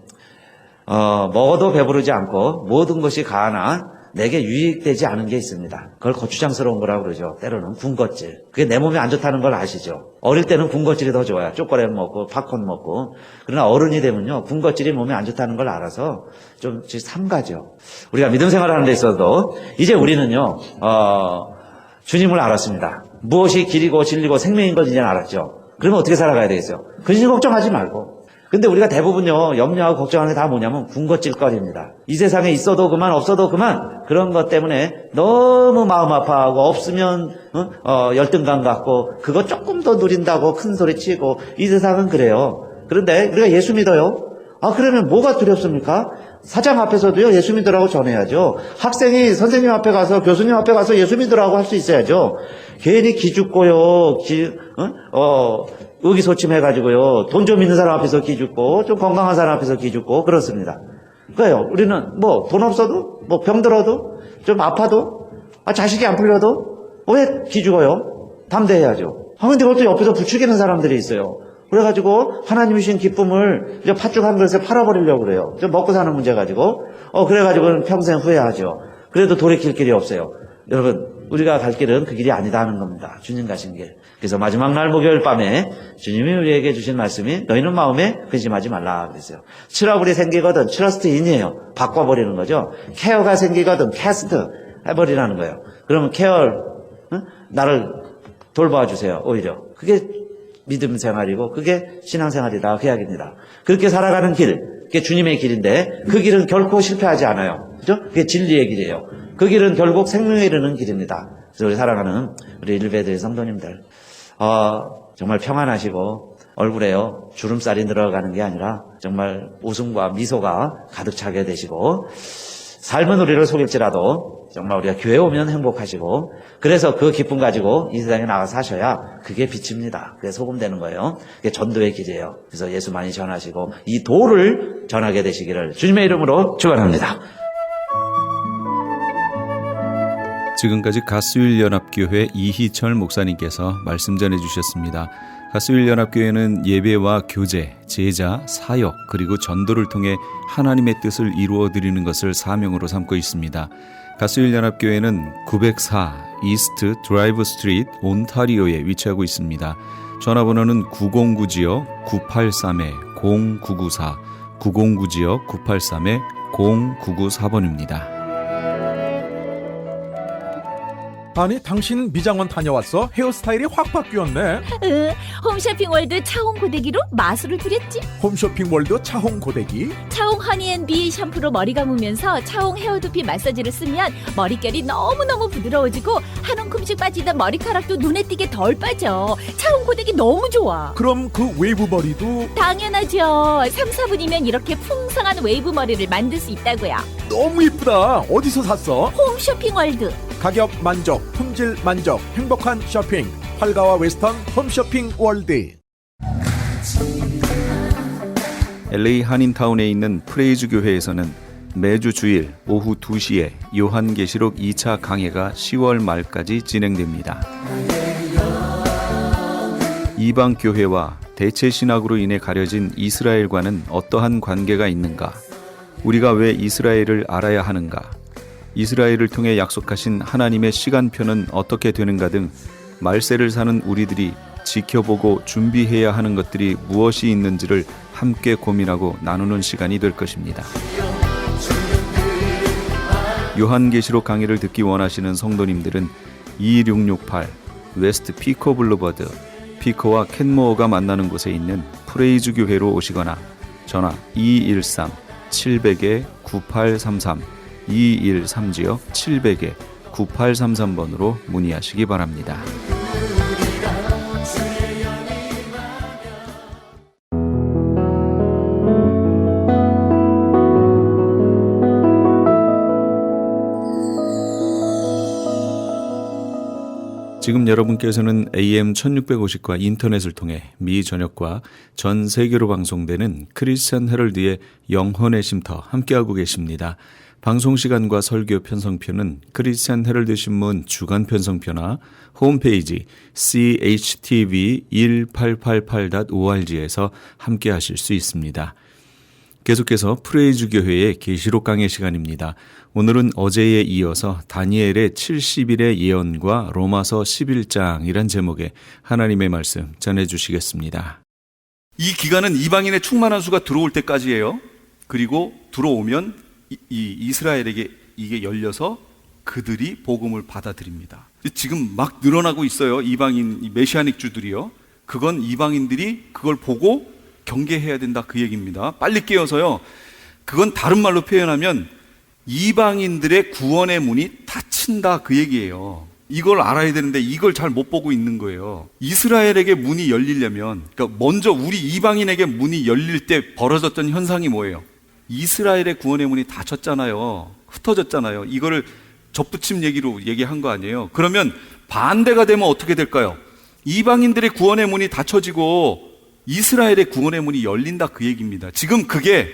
먹어도 배부르지 않고 모든 것이 가하나 내게 유익되지 않은 게 있습니다. 그걸 거추장스러운 거라고 그러죠. 때로는 군것질. 그게 내 몸에 안 좋다는 걸 아시죠? 어릴 때는 군것질이 더 좋아요. 초콜릿 먹고 팝콘 먹고. 그러나 어른이 되면요, 군것질이 몸에 안 좋다는 걸 알아서 좀 삼가죠. 우리가 믿음 생활하는 데 있어도 이제 우리는요, 주님을 알았습니다. 무엇이 길이고 진리고 생명인 걸 이제 알았죠. 그러면 어떻게 살아가야 되겠어요? 근심 걱정하지 말고. 근데 우리가 대부분요, 염려하고 걱정하는 게 다 뭐냐면 군것질거리입니다. 이 세상에 있어도 그만 없어도 그만, 그런 것 때문에 너무 마음 아파하고, 없으면 열등감 갖고, 그거 조금 더 누린다고 큰 소리 치고. 이 세상은 그래요. 그런데 우리가 예수 믿어요. 그러면 뭐가 두렵습니까? 사장 앞에서도요, 예수 믿으라고 전해야죠. 학생이 선생님 앞에 가서, 교수님 앞에 가서 예수 믿으라고 할 수 있어야죠. 괜히 기죽고요, 의기소침해가지고요, 돈 좀 있는 사람 앞에서 기죽고, 좀 건강한 사람 앞에서 기죽고, 그렇습니다. 그래요. 우리는 돈 없어도, 병들어도, 좀 아파도, 자식이 안 풀려도, 왜 기죽어요? 담대해야죠. 근데 그것도 옆에서 부추기는 사람들이 있어요. 그래가지고 하나님이 주신 기쁨을 이제 팥죽 한 그릇에 팔아버리려고 그래요. 좀 먹고 사는 문제 가지고. 그래가지고는 평생 후회하죠. 그래도 돌이킬 길이 없어요. 여러분, 우리가 갈 길은 그 길이 아니다는 겁니다. 주님 가신 길. 그래서 마지막 날 목요일 밤에 주님이 우리에게 주신 말씀이 너희는 마음에 근심하지 말라 그랬어요. 트러블이 생기거든 트러스트인이에요. 바꿔버리는 거죠. 케어가 생기거든 캐스트 해버리라는 거예요. 그러면 나를 돌봐주세요. 오히려 그게 믿음 생활이고 그게 신앙생활이다 그 이야기입니다. 그렇게 살아가는 길, 그게 주님의 길인데 그 길은 결코 실패하지 않아요. 그죠? 그게 진리의 길이에요. 그 길은 결국 생명에 이르는 길입니다. 그래서 우리 사랑하는 우리 일베드의 성도님들, 정말 평안하시고 얼굴에요 주름살이 늘어가는 게 아니라 정말 웃음과 미소가 가득 차게 되시고, 삶은 우리를 속일지라도 정말 우리가 교회 오면 행복하시고, 그래서 그 기쁨 가지고 이 세상에 나가서 사셔야 그게 빛입니다. 그게 소금 되는 거예요. 그게 전도의 길이에요. 그래서 예수 많이 전하시고 이 도를 전하게 되시기를 주님의 이름으로 축원합니다. 지금까지 가스율연합교회 이희철 목사님께서 말씀 전해주셨습니다. 가스율연합교회는 예배와 교제, 제자, 사역 그리고 전도를 통해 하나님의 뜻을 이루어드리는 것을 사명으로 삼고 있습니다. 가스율연합교회는 904 이스트 드라이브 스트리트 온타리오에 위치하고 있습니다. 전화번호는 909지역 983-0994 909지역 983-0994번입니다. 아니 당신 미장원 다녀왔어? 헤어스타일이 확 바뀌었네. 홈쇼핑 월드 차홍 고데기로 마술을 부렸지. 홈쇼핑 월드 차홍 고데기. 차홍 허니앤비 샴푸로 머리 감으면서 차홍 헤어두피 마사지를 쓰면 머릿결이 너무너무 부드러워지고 한 움큼씩 빠지던 머리카락도 눈에 띄게 덜 빠져. 차홍 고데기 너무 좋아. 그럼 그 웨이브 머리도 당연하죠. 3, 4분이면 이렇게 풍성한 웨이브 머리를 만들 수 있다고요. 너무 이쁘다. 어디서 샀어? 홈쇼핑 월드. 가격 만족, 품질 만족, 행복한 쇼핑. 활가와 웨스턴 홈쇼핑 월드. LA 한인타운에 있는 프레이즈 교회에서는 매주 주일 오후 2시에 요한계시록 2차 강해가 10월 말까지 진행됩니다. 이방 교회와 대체 신학으로 인해 가려진 이스라엘과는 어떠한 관계가 있는가? 우리가 왜 이스라엘을 알아야 하는가? 이스라엘을 통해 약속하신 하나님의 시간표는 어떻게 되는가 등 말세를 사는 우리들이 지켜보고 준비해야 하는 것들이 무엇이 있는지를 함께 고민하고 나누는 시간이 될 것입니다. 요한계시록 강의를 듣기 원하시는 성도님들은 2668 웨스트 피코 블루버드 피코와 켄모어가 만나는 곳에 있는 프레이즈 교회로 오시거나 전화 213-700-9833 213지역 700-9833번으로 문의하시기 바랍니다. 지금 여러분께서는 AM 1650과 인터넷을 통해 미 전역과 전 세계로 방송되는 크리스천 헤럴드의 영혼의 쉼터 함께하고 계십니다. 방송시간과 설교 편성표는 크리스천 헤럴드 신문 주간 편성표나 홈페이지 chtv1888.org에서 함께하실 수 있습니다. 계속해서 프레이즈 교회의 계시록 강의 시간입니다. 오늘은 어제에 이어서 다니엘의 70일의 예언과 로마서 11장이란 제목의 하나님의 말씀 전해주시겠습니다. 이 기간은 이방인의 충만한 수가 들어올 때까지예요. 그리고 들어오면 이 이스라엘에게 이게 열려서 그들이 복음을 받아들입니다. 지금 막 늘어나고 있어요. 이방인 메시아닉 주들이요. 그건 이방인들이 그걸 보고 경계해야 된다 그 얘기입니다. 빨리 깨어서요. 그건 다른 말로 표현하면 이방인들의 구원의 문이 닫힌다 그 얘기예요. 이걸 알아야 되는데 이걸 잘 못 보고 있는 거예요. 이스라엘에게 문이 열리려면 그러니까 먼저 우리 이방인에게 문이 열릴 때 벌어졌던 현상이 뭐예요? 이스라엘의 구원의 문이 닫혔잖아요. 흩어졌잖아요. 이거를 접붙임 얘기로 얘기한 거 아니에요. 그러면 반대가 되면 어떻게 될까요? 이방인들의 구원의 문이 닫혀지고 이스라엘의 구원의 문이 열린다 그 얘기입니다. 지금 그게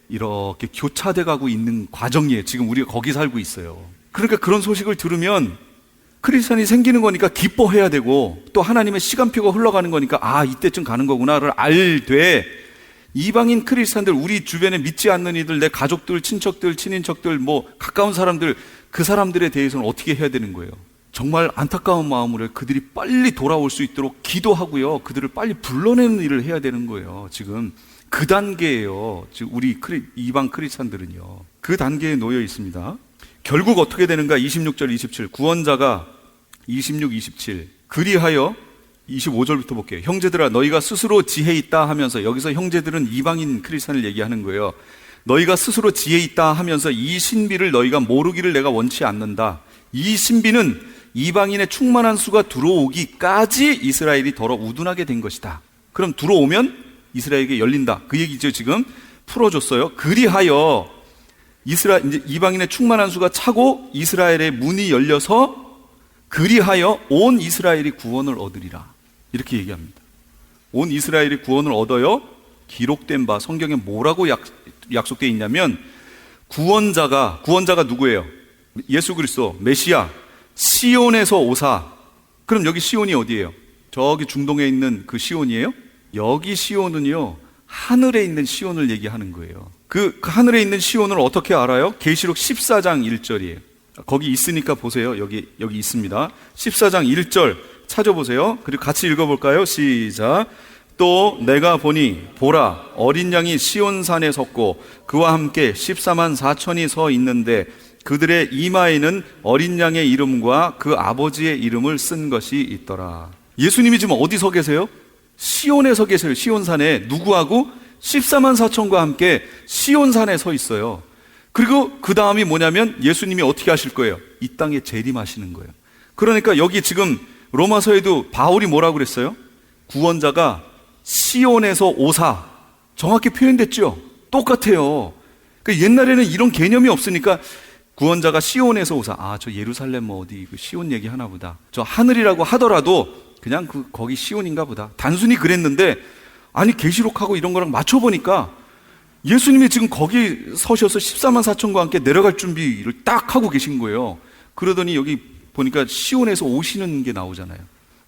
이렇게 교차돼 가고 있는 과정이에요. 지금 우리가 거기 살고 있어요. 그러니까 그런 소식을 들으면 크리스천이 생기는 거니까 기뻐해야 되고 또 하나님의 시간표가 흘러가는 거니까 아 이때쯤 가는 거구나를 알되 이방인 크리스천들 우리 주변에 믿지 않는 이들 내 가족들 친척들 친인척들 뭐 가까운 사람들 그 사람들에 대해서는 어떻게 해야 되는 거예요? 정말 안타까운 마음으로 그들이 빨리 돌아올 수 있도록 기도하고요. 그들을 빨리 불러내는 일을 해야 되는 거예요. 지금 그 단계예요. 지금 우리 이방 크리스천들은요. 그 단계에 놓여 있습니다. 결국 어떻게 되는가? 26절 27 구원자가 26, 27 그리하여 25절부터 볼게요. 형제들아 너희가 스스로 지혜 있다 하면서 여기서 형제들은 이방인 크리스천을 얘기하는 거예요. 너희가 스스로 지혜 있다 하면서 이 신비를 너희가 모르기를 내가 원치 않는다. 이 신비는 이방인의 충만한 수가 들어오기까지 이스라엘이 더러 우둔하게 된 것이다. 그럼 들어오면 이스라엘에게 열린다. 그 얘기죠. 지금 풀어줬어요. 그리하여 이제 이방인의 충만한 수가 차고 이스라엘의 문이 열려서 그리하여 온 이스라엘이 구원을 얻으리라. 이렇게 얘기합니다. 온 이스라엘이 구원을 얻어요. 기록된 바 성경에 뭐라고 약속되어 있냐면 구원자가 누구예요? 예수 그리스도 메시아 시온에서 오사. 그럼 여기 시온이 어디예요? 저기 중동에 있는 그 시온이에요? 여기 시온은요, 하늘에 있는 시온을 얘기하는 거예요. 그 하늘에 있는 시온을 어떻게 알아요? 계시록 14장 1절이에요. 거기 있으니까 보세요. 여기 있습니다. 14장 1절 찾아보세요. 그리고 같이 읽어볼까요? 시작. 또 내가 보니 보라 어린 양이 시온산에 섰고 그와 함께 14만 4천이 서 있는데 그들의 이마에는 어린 양의 이름과 그 아버지의 이름을 쓴 것이 있더라. 예수님이 지금 어디 서 계세요? 시온에 서 계세요. 시온산에. 누구하고? 14만 4천과 함께 시온산에 서 있어요. 그리고 그 다음이 뭐냐면 예수님이 어떻게 하실 거예요? 이 땅에 재림하시는 거예요. 그러니까 여기 지금 로마서에도 바울이 뭐라고 그랬어요? 구원자가 시온에서 오사. 정확히 표현됐죠? 똑같아요. 그러니까 옛날에는 이런 개념이 없으니까 구원자가 시온에서 오사. 아, 저 예루살렘 뭐 어디 그 시온 얘기 하나 보다. 저 하늘이라고 하더라도 그냥 거기 시온인가 보다. 단순히 그랬는데 아니 계시록하고 이런 거랑 맞춰보니까 예수님이 지금 거기 서셔서 14만 4천과 함께 내려갈 준비를 딱 하고 계신 거예요. 그러더니 여기 보니까 시온에서 오시는 게 나오잖아요.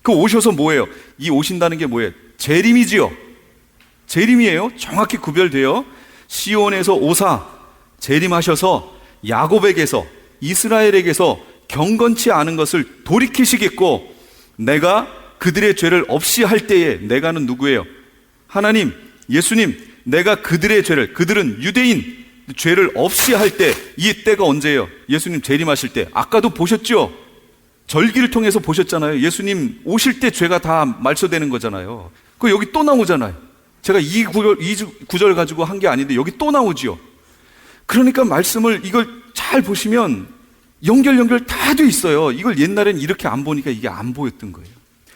그 오셔서 뭐예요? 이 오신다는 게 뭐예요? 재림이지요. 재림이에요. 정확히 구별돼요. 시온에서 오사, 재림하셔서 야곱에게서, 이스라엘에게서 경건치 않은 것을 돌이키시겠고 내가 그들의 죄를 없이 할 때에, 내가는 누구예요? 하나님, 예수님, 내가 그들의 죄를, 그들은 유대인, 죄를 없이 할 때, 이 때가 언제예요? 예수님 재림하실 때. 아까도 보셨죠? 절기를 통해서 보셨잖아요. 예수님 오실 때 죄가 다 말소되는 거잖아요. 그 여기 또 나오잖아요. 제가 이 구절 가지고 한 게 아닌데 여기 또 나오지요. 그러니까 말씀을 이걸 잘 보시면 연결 다 돼 있어요. 이걸 옛날엔 이렇게 안 보니까 이게 안 보였던 거예요.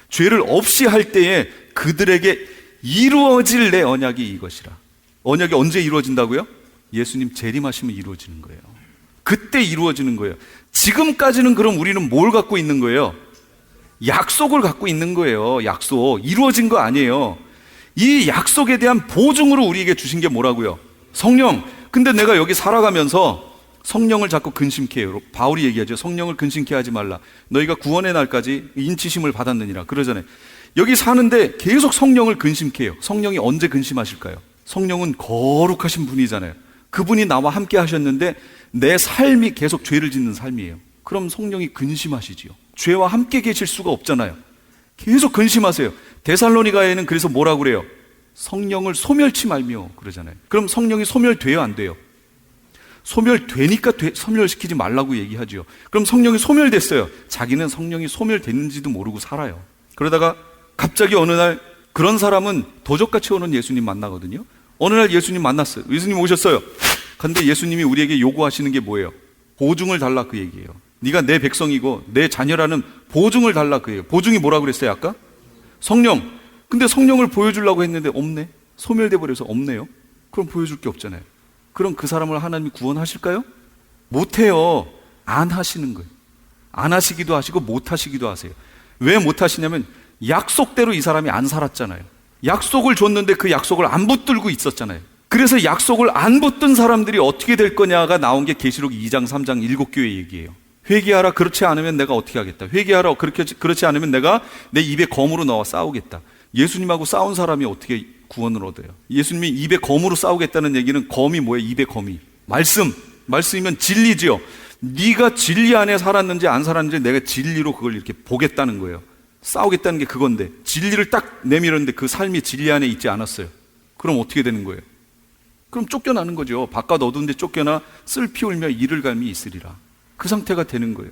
죄를 없이 할 때에 그들에게 이루어질 내 언약이 이것이라. 언약이 언제 이루어진다고요? 예수님 재림하시면 이루어지는 거예요. 그때 이루어지는 거예요. 지금까지는 그럼 우리는 뭘 갖고 있는 거예요? 약속을 갖고 있는 거예요. 약속. 이루어진 거 아니에요. 이 약속에 대한 보증으로 우리에게 주신 게 뭐라고요? 성령. 근데 내가 여기 살아가면서 성령을 자꾸 근심케 해요. 바울이 얘기하죠. 성령을 근심케 하지 말라. 너희가 구원의 날까지 인치심을 받았느니라. 그러잖아요. 여기 사는데 계속 성령을 근심케 해요. 성령이 언제 근심하실까요? 성령은 거룩하신 분이잖아요. 그분이 나와 함께 하셨는데 내 삶이 계속 죄를 짓는 삶이에요. 그럼 성령이 근심하시지요. 죄와 함께 계실 수가 없잖아요. 계속 근심하세요. 데살로니가에는 그래서 뭐라고 그래요? 성령을 소멸치 말며 그러잖아요. 그럼 성령이 소멸돼요, 안 돼요? 소멸되니까 소멸시키지 말라고 얘기하죠. 그럼 성령이 소멸됐어요. 자기는 성령이 소멸됐는지도 모르고 살아요. 그러다가 갑자기 어느 날 그런 사람은 도적같이 오는 예수님 만나거든요. 어느 날 예수님 만났어요. 예수님 오셨어요. 근데 예수님이 우리에게 요구하시는 게 뭐예요? 보증을 달라 그 얘기예요. 네가 내 백성이고 내 자녀라는 보증을 달라 그 얘기예요. 보증이 뭐라고 그랬어요 아까? 성령. 근데 성령을 보여주려고 했는데 없네. 소멸돼 버려서 없네요. 그럼 보여줄 게 없잖아요. 그럼 그 사람을 하나님이 구원하실까요? 못해요. 안 하시는 거예요. 안 하시기도 하시고 못 하시기도 하세요. 왜 못 하시냐면 약속대로 이 사람이 안 살았잖아요. 약속을 줬는데 그 약속을 안 붙들고 있었잖아요. 그래서 약속을 안 붙든 사람들이 어떻게 될 거냐가 나온 게 계시록 2장 3장 7교회 얘기예요. 회개하라. 그렇지 않으면 내가 어떻게 하겠다. 회개하라. 그렇지 않으면 내가 내 입에 검으로 넣어 싸우겠다. 예수님하고 싸운 사람이 어떻게 구원을 얻어요? 예수님이 입에 검으로 싸우겠다는 얘기는 검이 뭐예요? 입에 검이 말씀이면 진리지요. 네가 진리 안에 살았는지 안 살았는지 내가 진리로 그걸 이렇게 보겠다는 거예요. 싸우겠다는 게 그건데 진리를 딱 내밀었는데 그 삶이 진리 안에 있지 않았어요. 그럼 어떻게 되는 거예요? 그럼 쫓겨나는 거죠. 바깥 어두운데 쫓겨나 슬피 울며 이를 갈미 있으리라. 그 상태가 되는 거예요.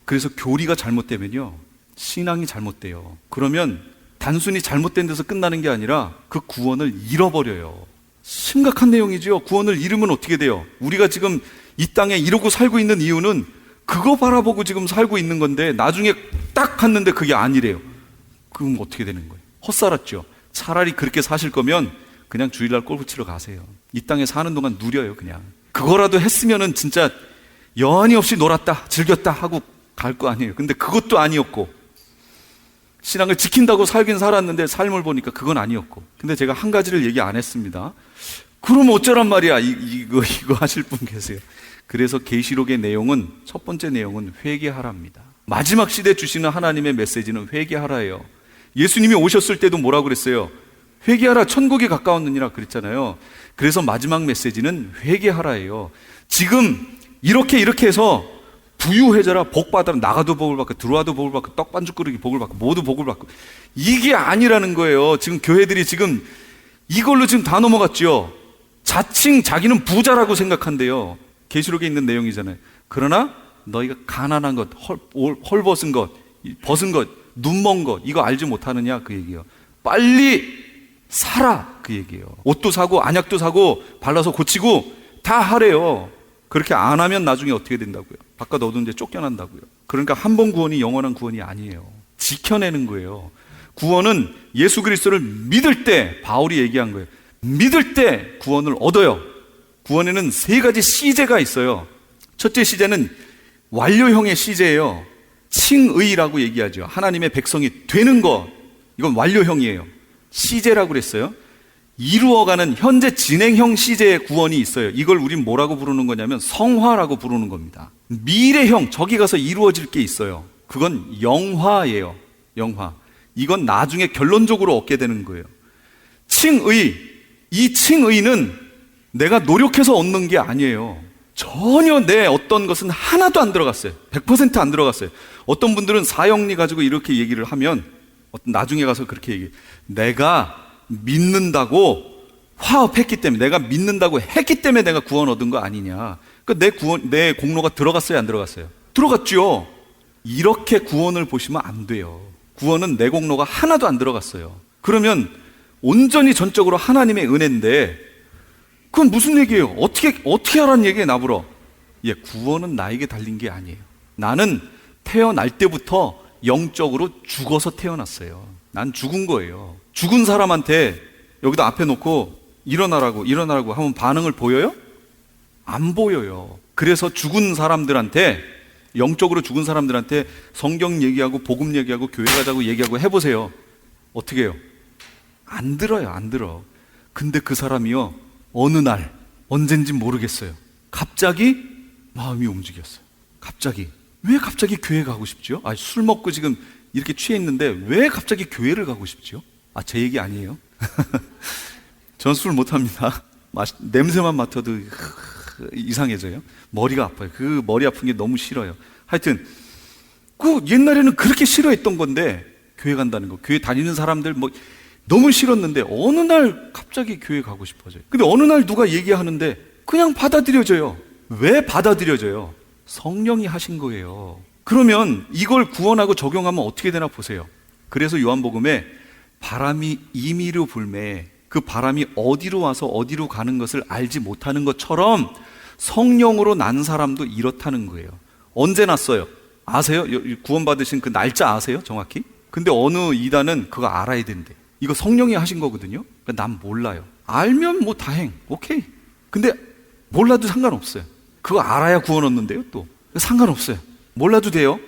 그래서 교리가 잘못되면요, 신앙이 잘못돼요. 그러면 단순히 잘못된 데서 끝나는 게 아니라 그 구원을 잃어버려요. 심각한 내용이죠. 구원을 잃으면 어떻게 돼요? 우리가 지금 이 땅에 이러고 살고 있는 이유는 그거 바라보고 지금 살고 있는 건데 나중에 딱 갔는데 그게 아니래요. 그럼 어떻게 되는 거예요? 헛살았죠. 차라리 그렇게 사실 거면 그냥 주일날 골프 치러 가세요. 이 땅에 사는 동안 누려요. 그냥 그거라도 했으면은 진짜 여한이 없이 놀았다 즐겼다 하고 갈 거 아니에요. 근데 그것도 아니었고 신앙을 지킨다고 살긴 살았는데 삶을 보니까 그건 아니었고. 근데 제가 한 가지를 얘기 안 했습니다. 그럼 어쩌란 말이야. 이거 하실 분 계세요. 그래서 계시록의 내용은 첫 번째 내용은 회개하랍니다. 마지막 시대에 주시는 하나님의 메시지는 회개하라예요. 예수님이 오셨을 때도 뭐라고 그랬어요? 회개하라, 천국이 가까웠느니라 그랬잖아요. 그래서 마지막 메시지는 회개하라예요. 지금 이렇게 해서 부유해져라, 복 받아라, 나가도 복을 받고 들어와도 복을 받고 떡 반죽 끓이기 복을 받고 모두 복을 받고, 이게 아니라는 거예요. 지금 교회들이 지금 이걸로 지금 다 넘어갔죠. 자칭 자기는 부자라고 생각한대요. 계시록에 있는 내용이잖아요. 그러나 너희가 가난한 것, 헐벗은 것, 벗은 것, 눈먼 것, 이거 알지 못하느냐 그 얘기예요. 빨리 사라 그 얘기예요. 옷도 사고 안약도 사고 발라서 고치고 다 하래요. 그렇게 안 하면 나중에 어떻게 된다고요? 바깥 어두운 데 쫓겨난다고요. 그러니까 한 번 구원이 영원한 구원이 아니에요. 지켜내는 거예요. 구원은 예수 그리스도를 믿을 때, 바울이 얘기한 거예요. 믿을 때 구원을 얻어요. 구원에는 세 가지 시제가 있어요. 첫째 시제는 완료형의 시제예요. 칭의라고 얘기하죠. 하나님의 백성이 되는 것, 이건 완료형이에요. 시제라고 그랬어요. 이루어가는 현재 진행형 시제의 구원이 있어요. 이걸 우린 뭐라고 부르는 거냐면 성화라고 부르는 겁니다. 미래형, 저기 가서 이루어질 게 있어요. 그건 영화예요. 영화. 이건 나중에 결론적으로 얻게 되는 거예요. 칭의, 이 칭의는 내가 노력해서 얻는 게 아니에요. 전혀 내 어떤 것은 하나도 안 들어갔어요. 100% 안 들어갔어요. 어떤 분들은 사형리 가지고 이렇게 얘기를 하면 나중에 가서 그렇게 얘기해요. 내가 믿는다고 화합했기 때문에, 내가 믿는다고 했기 때문에 내가 구원 얻은 거 아니냐. 그러니까 내 공로가 들어갔어요, 안 들어갔어요? 들어갔죠. 이렇게 구원을 보시면 안 돼요. 구원은 내 공로가 하나도 안 들어갔어요. 그러면 온전히 전적으로 하나님의 은혜인데 그건 무슨 얘기예요? 어떻게 하라는 얘기예요, 나보러? 예, 구원은 나에게 달린 게 아니에요. 나는 태어날 때부터 영적으로 죽어서 태어났어요. 난 죽은 거예요. 죽은 사람한테 여기다 앞에 놓고 일어나라고 하면 반응을 보여요? 안 보여요. 그래서 죽은 사람들한테, 영적으로 죽은 사람들한테 성경 얘기하고 복음 얘기하고 교회 가자고 얘기하고 해보세요. 어떻게 해요? 안 들어요. 안 들어. 근데 그 사람이요, 어느 날 언젠진 모르겠어요, 갑자기 마음이 움직였어요. 갑자기. 왜 갑자기 교회 가고 싶죠? 술 먹고 지금 이렇게 취해 있는데 왜 갑자기 교회를 가고 싶죠? 제 얘기 아니에요. 전 술 못합니다. 냄새만 맡아도 이상해져요. 머리가 아파요. 그 머리 아픈 게 너무 싫어요. 하여튼 그 옛날에는 그렇게 싫어했던 건데, 교회 간다는 거, 교회 다니는 사람들 너무 싫었는데 어느 날 갑자기 교회 가고 싶어져요. 근데 어느 날 누가 얘기하는데 그냥 받아들여져요. 왜 받아들여져요? 성령이 하신 거예요. 그러면 이걸 구원하고 적용하면 어떻게 되나 보세요. 그래서 요한복음에 바람이 임의로 불매, 그 바람이 어디로 와서 어디로 가는 것을 알지 못하는 것처럼 성령으로 난 사람도 이렇다는 거예요. 언제 났어요? 아세요? 구원받으신 그 날짜 아세요? 정확히? 근데 어느 이단은 그거 알아야 된대. 이거 성령이 하신 거거든요. 그러니까 난 몰라요. 알면 다행, 오케이. 근데 몰라도 상관없어요. 그거 알아야 구원 얻는데요. 또 상관없어요. 몰라도 돼요.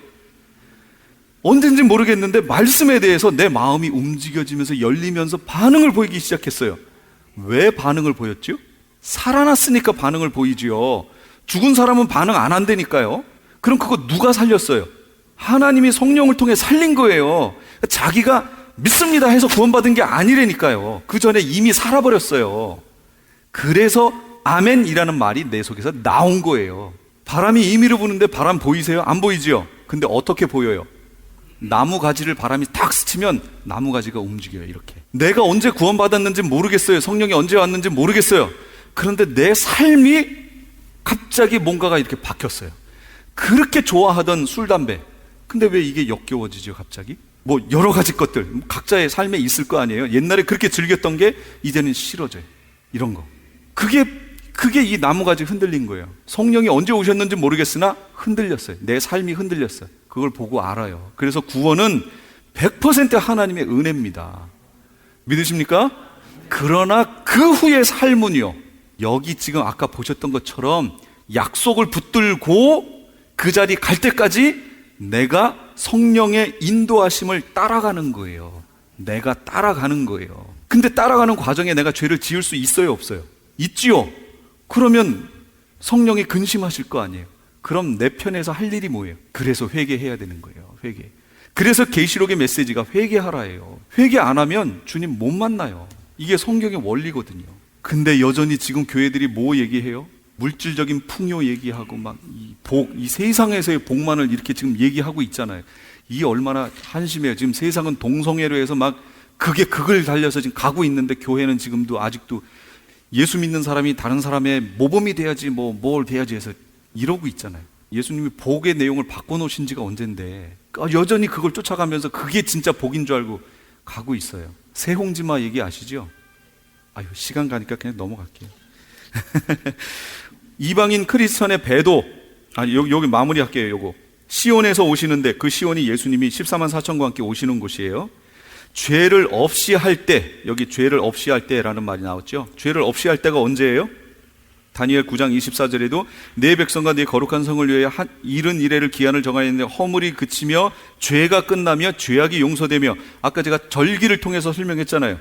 언젠지 모르겠는데 말씀에 대해서 내 마음이 움직여지면서 열리면서 반응을 보이기 시작했어요. 왜 반응을 보였죠? 살아났으니까 반응을 보이지요. 죽은 사람은 반응 안 한다니까요. 그럼 그거 누가 살렸어요? 하나님이 성령을 통해 살린 거예요. 자기가 믿습니다 해서 구원받은 게 아니라니까요. 그 전에 이미 살아버렸어요. 그래서 아멘이라는 말이 내 속에서 나온 거예요. 바람이 임의로 부는데 바람 보이세요? 안 보이지요? 근데 어떻게 보여요? 나무 가지를 바람이 탁 스치면 나무 가지가 움직여요. 이렇게. 내가 언제 구원받았는지 모르겠어요. 성령이 언제 왔는지 모르겠어요. 그런데 내 삶이 갑자기 뭔가가 이렇게 바뀌었어요. 그렇게 좋아하던 술, 담배, 근데 왜 이게 역겨워지죠 갑자기? 여러 가지 것들 각자의 삶에 있을 거 아니에요. 옛날에 그렇게 즐겼던 게 이제는 싫어져요. 이런 거. 그게 이 나무가지 흔들린 거예요. 성령이 언제 오셨는지 모르겠으나 흔들렸어요. 내 삶이 흔들렸어요. 그걸 보고 알아요. 그래서 구원은 100% 하나님의 은혜입니다. 믿으십니까? 그러나 그 후의 삶은요, 여기 지금 아까 보셨던 것처럼 약속을 붙들고 그 자리 갈 때까지 내가 성령의 인도하심을 따라가는 거예요. 내가 따라가는 거예요. 근데 따라가는 과정에 내가 죄를 지을 수 있어요, 없어요? 있지요. 그러면 성령이 근심하실 거 아니에요. 그럼 내 편에서 할 일이 뭐예요? 그래서 회개해야 되는 거예요. 회개. 그래서 계시록의 메시지가 회개하라예요. 회개 안 하면 주님 못 만나요. 이게 성경의 원리거든요. 근데 여전히 지금 교회들이 뭐 얘기해요? 물질적인 풍요 얘기하고 막 이 복, 이 세상에서의 복만을 이렇게 지금 얘기하고 있잖아요. 이 얼마나 한심해요. 지금 세상은 동성애로 해서 막 그게 극을 달려서 지금 가고 있는데 교회는 지금도 아직도 예수 믿는 사람이 다른 사람의 모범이 돼야지 뭐 뭘 돼야지 해서 이러고 있잖아요. 예수님이 복의 내용을 바꿔놓으신 지가 언젠데 여전히 그걸 쫓아가면서 그게 진짜 복인 줄 알고 가고 있어요. 새홍지마 얘기 아시죠? 아유, 시간 가니까 그냥 넘어갈게요. 이방인 크리스천의 배도, 아니 여기 마무리할게요. 요거 시온에서 오시는데 그 시온이 예수님이 14만 4천과 함께 오시는 곳이에요. 죄를 없이 할 때, 여기 죄를 없이 할 때라는 말이 나왔죠. 죄를 없이 할 때가 언제예요? 다니엘 9장 24절에도 내 백성과 내 거룩한 성을 위하여 한 70일의 기한을 정하였는데 허물이 그치며 죄가 끝나며 죄악이 용서되며, 아까 제가 절기를 통해서 설명했잖아요.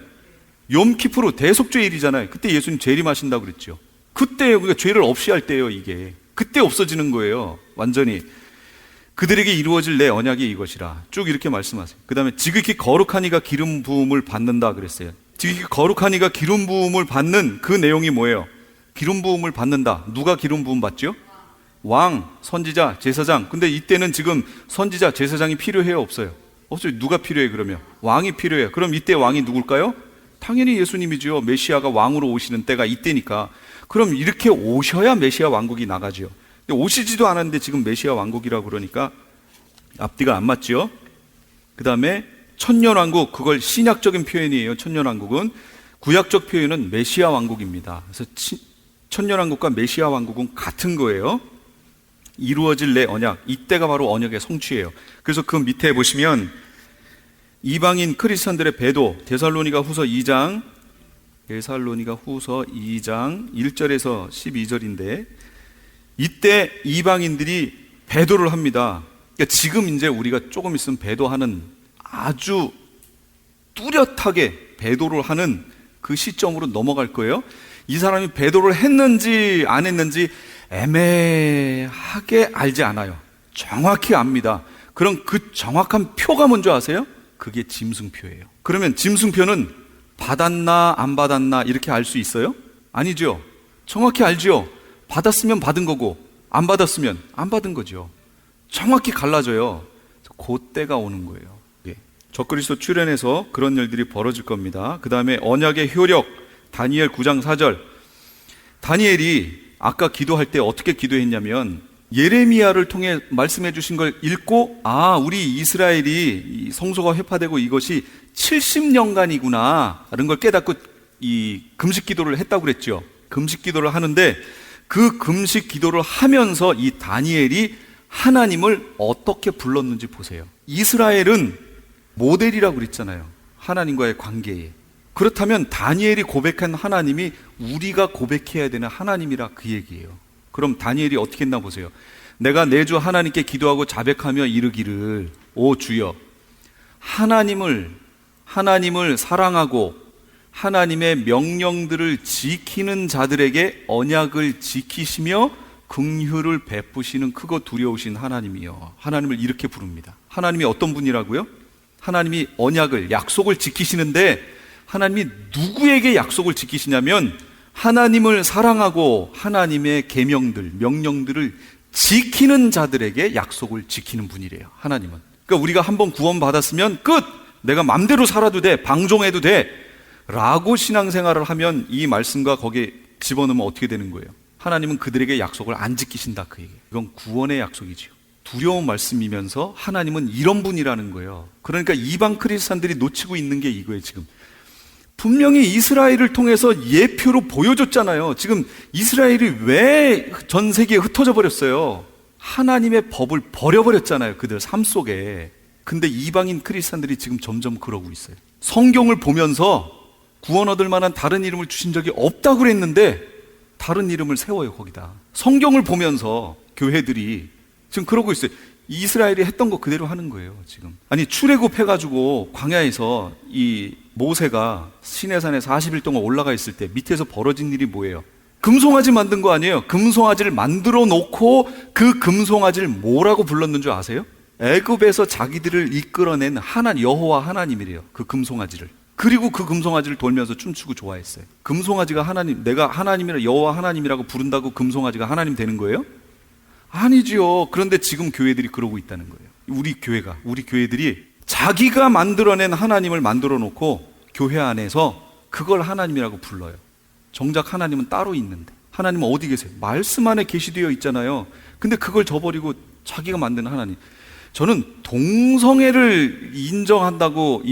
욤키프로 대속죄일이잖아요. 그때 예수님 재림하신다고 그랬죠. 그때요. 그러니까 죄를 없이 할 때예요. 이게 그때 없어지는 거예요. 완전히. 그들에게 이루어질 내 언약이 이것이라 쭉 이렇게 말씀하세요. 그 다음에 지극히 거룩한 이가 기름 부음을 받는다 그랬어요. 지극히 거룩한 이가 기름 부음을 받는 그 내용이 뭐예요? 기름 부음을 받는다. 누가 기름 부음 받죠? 왕, 선지자, 제사장. 근데 이때는 지금 선지자, 제사장이 필요해요? 없어요? 없어요. 누가 필요해 그러면? 왕이 필요해요. 그럼 이때 왕이 누굴까요? 당연히 예수님이죠. 메시아가 왕으로 오시는 때가 이때니까. 그럼 이렇게 오셔야 메시아 왕국이 나가죠. 근데 오시지도 않았는데 지금 메시아 왕국이라고 그러니까 앞뒤가 안 맞죠. 그 다음에 천년왕국, 그걸 신약적인 표현이에요. 천년왕국은. 구약적 표현은 메시아 왕국입니다. 그래서 천년왕국과 메시아 왕국은 같은 거예요. 이루어질 내 언약, 이때가 바로 언약의 성취예요. 그래서 그 밑에 보시면 이방인 크리스천들의 배도, 데살로니가 후서 2장 1절에서 12절인데, 이때 이방인들이 배도를 합니다. 그러니까 지금 이제 우리가 조금 있으면 배도하는, 아주 뚜렷하게 배도를 하는 그 시점으로 넘어갈 거예요. 이 사람이 배도를 했는지 안 했는지 애매하게 알지 않아요. 정확히 압니다. 그럼 그 정확한 표가 뭔지 아세요? 그게 짐승표예요. 그러면 짐승표는 받았나 안 받았나 이렇게 알 수 있어요? 아니죠. 정확히 알죠. 받았으면 받은 거고 안 받았으면 안 받은 거죠. 정확히 갈라져요. 그때가 오는 거예요. 적그리스도 출현해서 그런 일들이 벌어질 겁니다. 그 다음에 언약의 효력, 다니엘 9장 4절. 다니엘이 아까 기도할 때 어떻게 기도했냐면, 예레미야를 통해 말씀해 주신 걸 읽고, 우리 이스라엘이 성소가 회파되고 이것이 70년간이구나 라는 걸 깨닫고 이 금식 기도를 했다고 그랬죠. 금식 기도를 하는데, 그 금식 기도를 하면서 이 다니엘이 하나님을 어떻게 불렀는지 보세요. 이스라엘은 모델이라고 그랬잖아요. 하나님과의 관계에. 그렇다면 다니엘이 고백한 하나님이 우리가 고백해야 되는 하나님이라 그 얘기예요. 그럼 다니엘이 어떻게 했나 보세요. 내가 내 주 하나님께 기도하고 자백하며 이르기를, 오 주여, 하나님을 사랑하고 하나님의 명령들을 지키는 자들에게 언약을 지키시며 긍휼을 베푸시는 크고 두려우신 하나님이요. 하나님을 이렇게 부릅니다. 하나님이 어떤 분이라고요? 하나님이 언약을, 약속을 지키시는데, 하나님이 누구에게 약속을 지키시냐면 하나님을 사랑하고 하나님의 계명들, 명령들을 지키는 자들에게 약속을 지키는 분이래요. 하나님은. 그러니까 우리가 한번 구원받았으면 끝! 내가 맘대로 살아도 돼, 방종해도 돼 라고 신앙생활을 하면 이 말씀과 거기에 집어넣으면 어떻게 되는 거예요? 하나님은 그들에게 약속을 안 지키신다, 그 얘기. 이건 구원의 약속이지요. 두려운 말씀이면서 하나님은 이런 분이라는 거예요. 그러니까 이방 크리스찬들이 놓치고 있는 게 이거예요. 지금 분명히 이스라엘을 통해서 예표로 보여줬잖아요. 지금 이스라엘이 왜 전 세계에 흩어져 버렸어요? 하나님의 법을 버려버렸잖아요, 그들 삶 속에. 근데 이방인 크리스찬들이 지금 점점 그러고 있어요. 성경을 보면서 구원 얻을 만한 다른 이름을 주신 적이 없다고 그랬는데 다른 이름을 세워요, 거기다. 성경을 보면서 교회들이 지금 그러고 있어요. 이스라엘이 했던 거 그대로 하는 거예요, 지금. 아니, 출애굽 해가지고 광야에서 이 모세가 시내산에 40일 동안 올라가 있을 때 밑에서 벌어진 일이 뭐예요? 금송아지 만든 거 아니에요. 금송아지를 만들어 놓고 그 금송아지를 뭐라고 불렀는 줄 아세요? 애굽에서 자기들을 이끌어낸 여호와 하나님이래요. 그 금송아지를. 그리고 그 금송아지를 돌면서 춤추고 좋아했어요. 금송아지가 하나님, 내가 하나님이라 여호와 하나님이라고 부른다고 금송아지가 하나님 되는 거예요? 아니지요. 그런데 지금 교회들이 그러고 있다는 거예요. 우리 교회들이 자기가 만들어낸 하나님을 만들어 놓고 교회 안에서 그걸 하나님이라고 불러요. 정작 하나님은 따로 있는데. 하나님은 어디 계세요? 말씀 안에 계시되어 있잖아요. 근데 그걸 저버리고 자기가 만든 하나님. 저는 동성애를 인정하고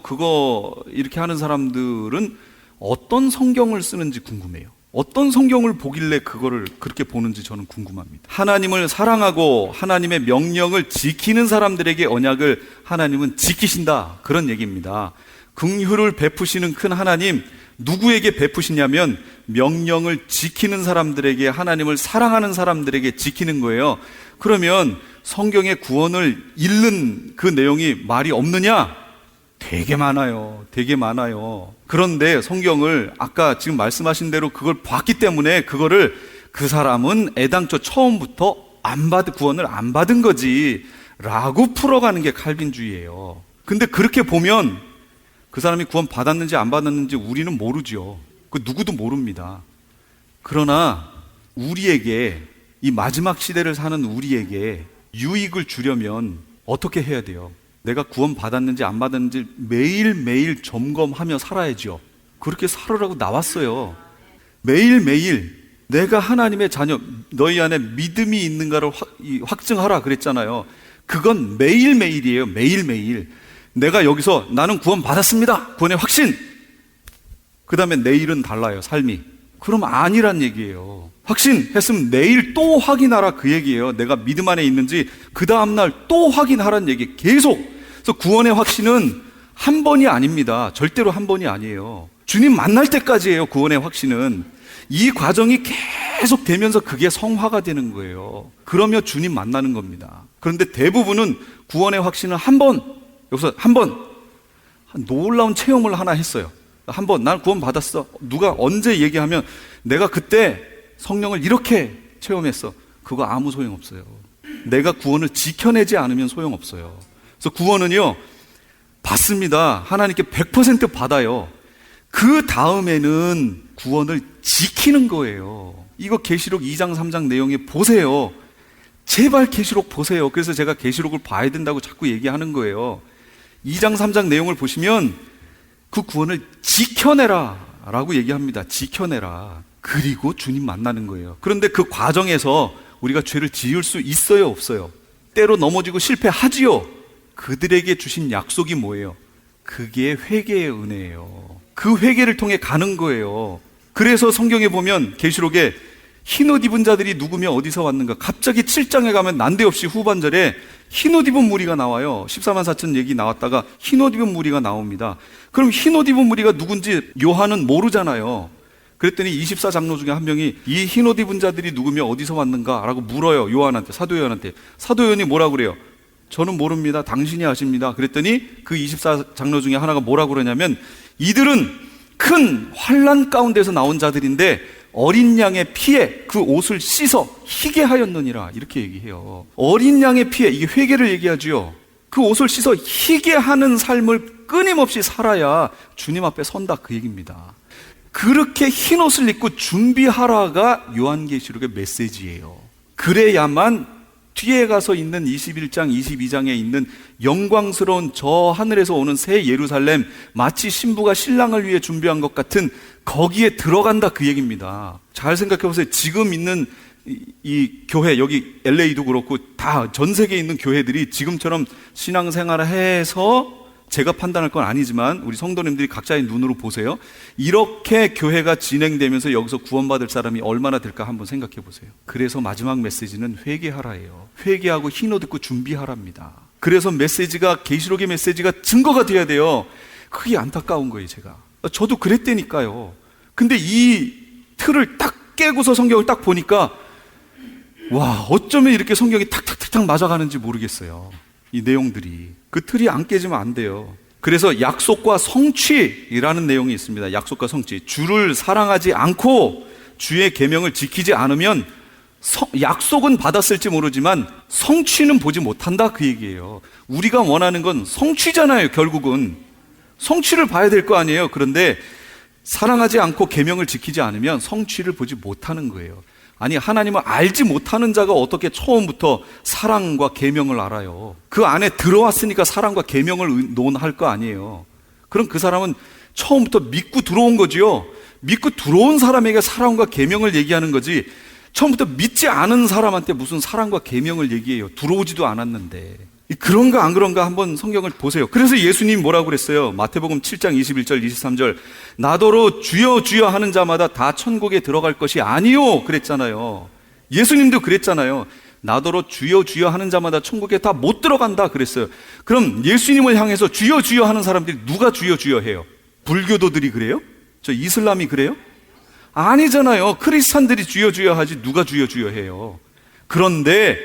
그거 이렇게 하는 사람들은 어떤 성경을 쓰는지 궁금해요. 어떤 성경을 보길래 그거를 그렇게 보는지 저는 궁금합니다. 하나님을 사랑하고 하나님의 명령을 지키는 사람들에게 언약을 하나님은 지키신다. 그런 얘기입니다. 긍휼을 베푸시는 큰 하나님, 누구에게 베푸시냐면 명령을 지키는 사람들에게, 하나님을 사랑하는 사람들에게 지키는 거예요. 그러면 성경의 구원을 잃는 그 내용이 말이 없느냐? 되게 많아요. 되게 많아요. 그런데 성경을 아까 지금 말씀하신 대로 그걸 봤기 때문에 그거를 그 사람은 애당초 처음부터 구원을 안 받은 거지 라고 풀어가는 게 칼빈주의예요. 근데 그렇게 보면 그 사람이 구원 받았는지 안 받았는지 우리는 모르죠. 그 누구도 모릅니다. 그러나 우리에게, 이 마지막 시대를 사는 우리에게 유익을 주려면 어떻게 해야 돼요? 내가 구원 받았는지 안 받았는지 매일매일 점검하며 살아야죠. 그렇게 살으라고 나왔어요. 매일매일 내가 하나님의 자녀, 너희 안에 믿음이 있는가를 확증하라 그랬잖아요. 그건 매일매일이에요. 매일매일. 내가 여기서 나는 구원 받았습니다. 구원의 확신. 그 다음에 내일은 달라요. 삶이. 그럼 아니란 얘기예요. 확신했으면 내일 또 확인하라 그 얘기예요. 내가 믿음 안에 있는지 그 다음날 또 확인하라는 얘기. 계속. 그래서 구원의 확신은 한 번이 아닙니다. 절대로 한 번이 아니에요. 주님 만날 때까지예요. 구원의 확신은. 이 과정이 계속 되면서 그게 성화가 되는 거예요. 그러며 주님 만나는 겁니다. 그런데 대부분은 구원의 확신은 여기서 한 번 놀라운 체험을 하나 했어요. 한 번 난 구원 받았어. 누가 언제 얘기하면 내가 그때 성령을 이렇게 체험했어. 그거 아무 소용없어요. 내가 구원을 지켜내지 않으면 소용없어요. 그래서 구원은요, 받습니다. 하나님께 100% 받아요. 그 다음에는 구원을 지키는 거예요. 이거 계시록 2장 3장 내용에 보세요. 제발 계시록 보세요. 그래서 제가 계시록을 봐야 된다고 자꾸 얘기하는 거예요. 2장 3장 내용을 보시면 그 구원을 지켜내라 라고 얘기합니다. 지켜내라. 그리고 주님 만나는 거예요. 그런데 그 과정에서 우리가 죄를 지을 수 있어요, 없어요? 때로 넘어지고 실패하지요. 그들에게 주신 약속이 뭐예요? 그게 회개의 은혜예요. 그 회개를 통해 가는 거예요. 그래서 성경에 보면 계시록에 흰옷 입은 자들이 누구며 어디서 왔는가? 갑자기 7장에 가면 난데없이 후반절에 흰옷 입은 무리가 나와요. 14만 4천 얘기 나왔다가 흰옷 입은 무리가 나옵니다. 그럼 흰옷 입은 무리가 누군지 요한은 모르잖아요. 그랬더니 24장로 중에 한 명이 이 흰옷 입은 자들이 누구며 어디서 왔는가? 라고 물어요. 요한한테, 사도 요한한테. 사도 요한이 뭐라고 그래요? 저는 모릅니다. 당신이 아십니다. 그랬더니 그 24장로 중에 하나가 뭐라고 그러냐면 이들은 큰 환난 가운데서 나온 자들인데 어린 양의 피에 그 옷을 씻어 희게 하였느니라. 이렇게 얘기해요. 어린 양의 피에, 이게 회개를 얘기하죠. 그 옷을 씻어 희게 하는 삶을 끊임없이 살아야 주님 앞에 선다 그 얘기입니다. 그렇게 흰 옷을 입고 준비하라가 요한계시록의 메시지예요. 그래야만 뒤에 가서 있는 21장, 22장에 있는 영광스러운 저 하늘에서 오는 새 예루살렘, 마치 신부가 신랑을 위해 준비한 것 같은 거기에 들어간다 그 얘기입니다. 잘 생각해 보세요. 지금 있는 이 교회, 여기 LA도 그렇고 다 전 세계에 있는 교회들이 지금처럼 신앙생활을 해서 제가 판단할 건 아니지만 우리 성도님들이 각자의 눈으로 보세요. 이렇게 교회가 진행되면서 여기서 구원받을 사람이 얼마나 될까 한번 생각해 보세요. 그래서 마지막 메시지는 회개하라예요. 회개하고 흰옷 입고 준비하랍니다. 그래서 메시지가, 계시록의 메시지가 증거가 돼야 돼요. 그게 안타까운 거예요. 제가 저도 그랬다니까요. 근데 이 틀을 딱 깨고서 성경을 딱 보니까 와, 어쩌면 이렇게 성경이 탁탁탁탁 맞아가는지 모르겠어요. 이 내용들이. 그 틀이 안 깨지면 안 돼요. 그래서 약속과 성취라는 내용이 있습니다. 약속과 성취. 주를 사랑하지 않고 주의 계명을 지키지 않으면 약속은 받았을지 모르지만 성취는 보지 못한다, 그 얘기예요. 우리가 원하는 건 성취잖아요. 결국은 성취를 봐야 될 거 아니에요. 그런데 사랑하지 않고 계명을 지키지 않으면 성취를 보지 못하는 거예요. 아니, 하나님을 알지 못하는 자가 어떻게 처음부터 사랑과 계명을 알아요? 그 안에 들어왔으니까 사랑과 계명을 논할 거 아니에요. 그럼 그 사람은 처음부터 믿고 들어온 거지요. 믿고 들어온 사람에게 사랑과 계명을 얘기하는 거지, 처음부터 믿지 않은 사람한테 무슨 사랑과 계명을 얘기해요. 들어오지도 않았는데. 그런가 안 그런가 한번 성경을 보세요. 그래서 예수님이 뭐라고 그랬어요? 마태복음 7장 21절 23절 나더러 주여 주여 하는 자마다 다 천국에 들어갈 것이 아니요 그랬잖아요. 예수님도 그랬잖아요. 나더러 주여 주여 하는 자마다 천국에 다 못 들어간다 그랬어요. 그럼 예수님을 향해서 주여 주여 하는 사람들이 누가 주여 주여 해요? 불교도들이 그래요? 저 이슬람이 그래요? 아니잖아요. 크리스찬들이 주여 주여 하지 누가 주여 주여 해요. 그런데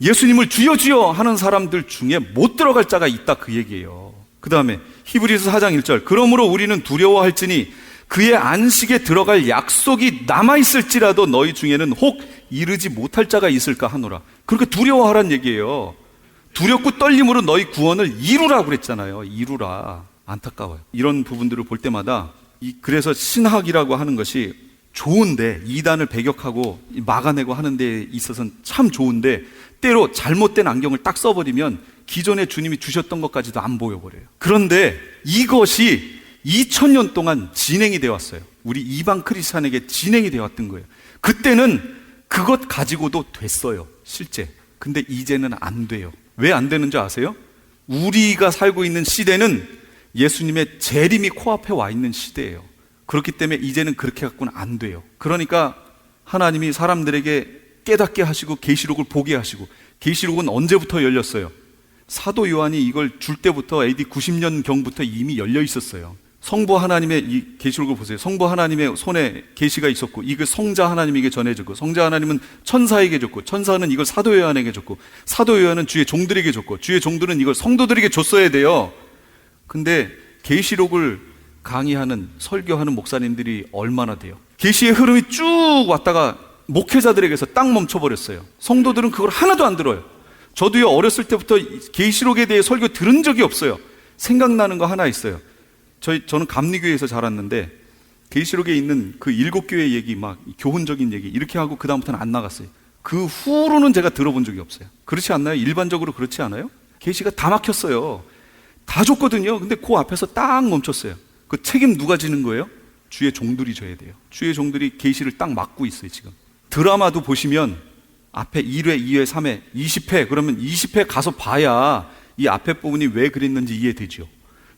예수님을 주여 주여 하는 사람들 중에 못 들어갈 자가 있다, 그 얘기예요. 그 다음에 히브리서 4장 1절 그러므로 우리는 두려워할지니 그의 안식에 들어갈 약속이 남아있을지라도 너희 중에는 혹 이르지 못할 자가 있을까 하노라. 그렇게 두려워하란 얘기예요. 두렵고 떨림으로 너희 구원을 이루라 그랬잖아요. 이루라. 안타까워요. 이런 부분들을 볼 때마다 그래서 신학이라고 하는 것이 좋은데, 이단을 배격하고 막아내고 하는 데 있어서는 참 좋은데, 때로 잘못된 안경을 딱 써버리면 기존에 주님이 주셨던 것까지도 안 보여버려요. 그런데 이것이 2000년 동안 진행이 되어 왔어요. 우리 이방 크리스찬에게 진행이 되어 왔던 거예요. 그때는 그것 가지고도 됐어요, 실제. 근데 이제는 안 돼요. 왜 안 되는 줄 아세요? 우리가 살고 있는 시대는 예수님의 재림이 코앞에 와 있는 시대예요. 그렇기 때문에 이제는 그렇게 갖고는 안 돼요. 그러니까 하나님이 사람들에게 깨닫게 하시고 계시록을 보게 하시고, 계시록은 언제부터 열렸어요? 사도 요한이 이걸 줄 때부터 AD 90년경부터 이미 열려 있었어요. 성부 하나님의 이 계시록을 보세요. 성부 하나님의 손에 계시가 있었고, 이걸 성자 하나님에게 전해졌고, 성자 하나님은 천사에게 줬고, 천사는 이걸 사도 요한에게 줬고, 사도 요한은 주의 종들에게 줬고, 주의 종들은 이걸 성도들에게 줬어야 돼요. 근데 계시록을 강의하는, 설교하는 목사님들이 얼마나 돼요? 계시의 흐름이 쭉 왔다가 목회자들에게서 딱 멈춰버렸어요. 성도들은 그걸 하나도 안 들어요. 저도요, 어렸을 때부터 계시록에 대해 설교 들은 적이 없어요. 생각나는 거 하나 있어요. 저는 감리교회에서 자랐는데 계시록에 있는 그 7교회 얘기, 막 교훈적인 얘기 이렇게 하고 그 다음부터는 안 나갔어요. 그 후로는 제가 들어본 적이 없어요. 그렇지 않나요? 일반적으로 그렇지 않아요? 계시가 다 막혔어요. 다 줬거든요. 근데 그 앞에서 딱 멈췄어요. 그 책임 누가 지는 거예요? 주의 종들이 져야 돼요. 주의 종들이 계시를 딱 막고 있어요, 지금. 드라마도 보시면 앞에 1회, 2회, 3회, 20회, 그러면 20회 가서 봐야 이 앞에 부분이 왜 그랬는지 이해되죠.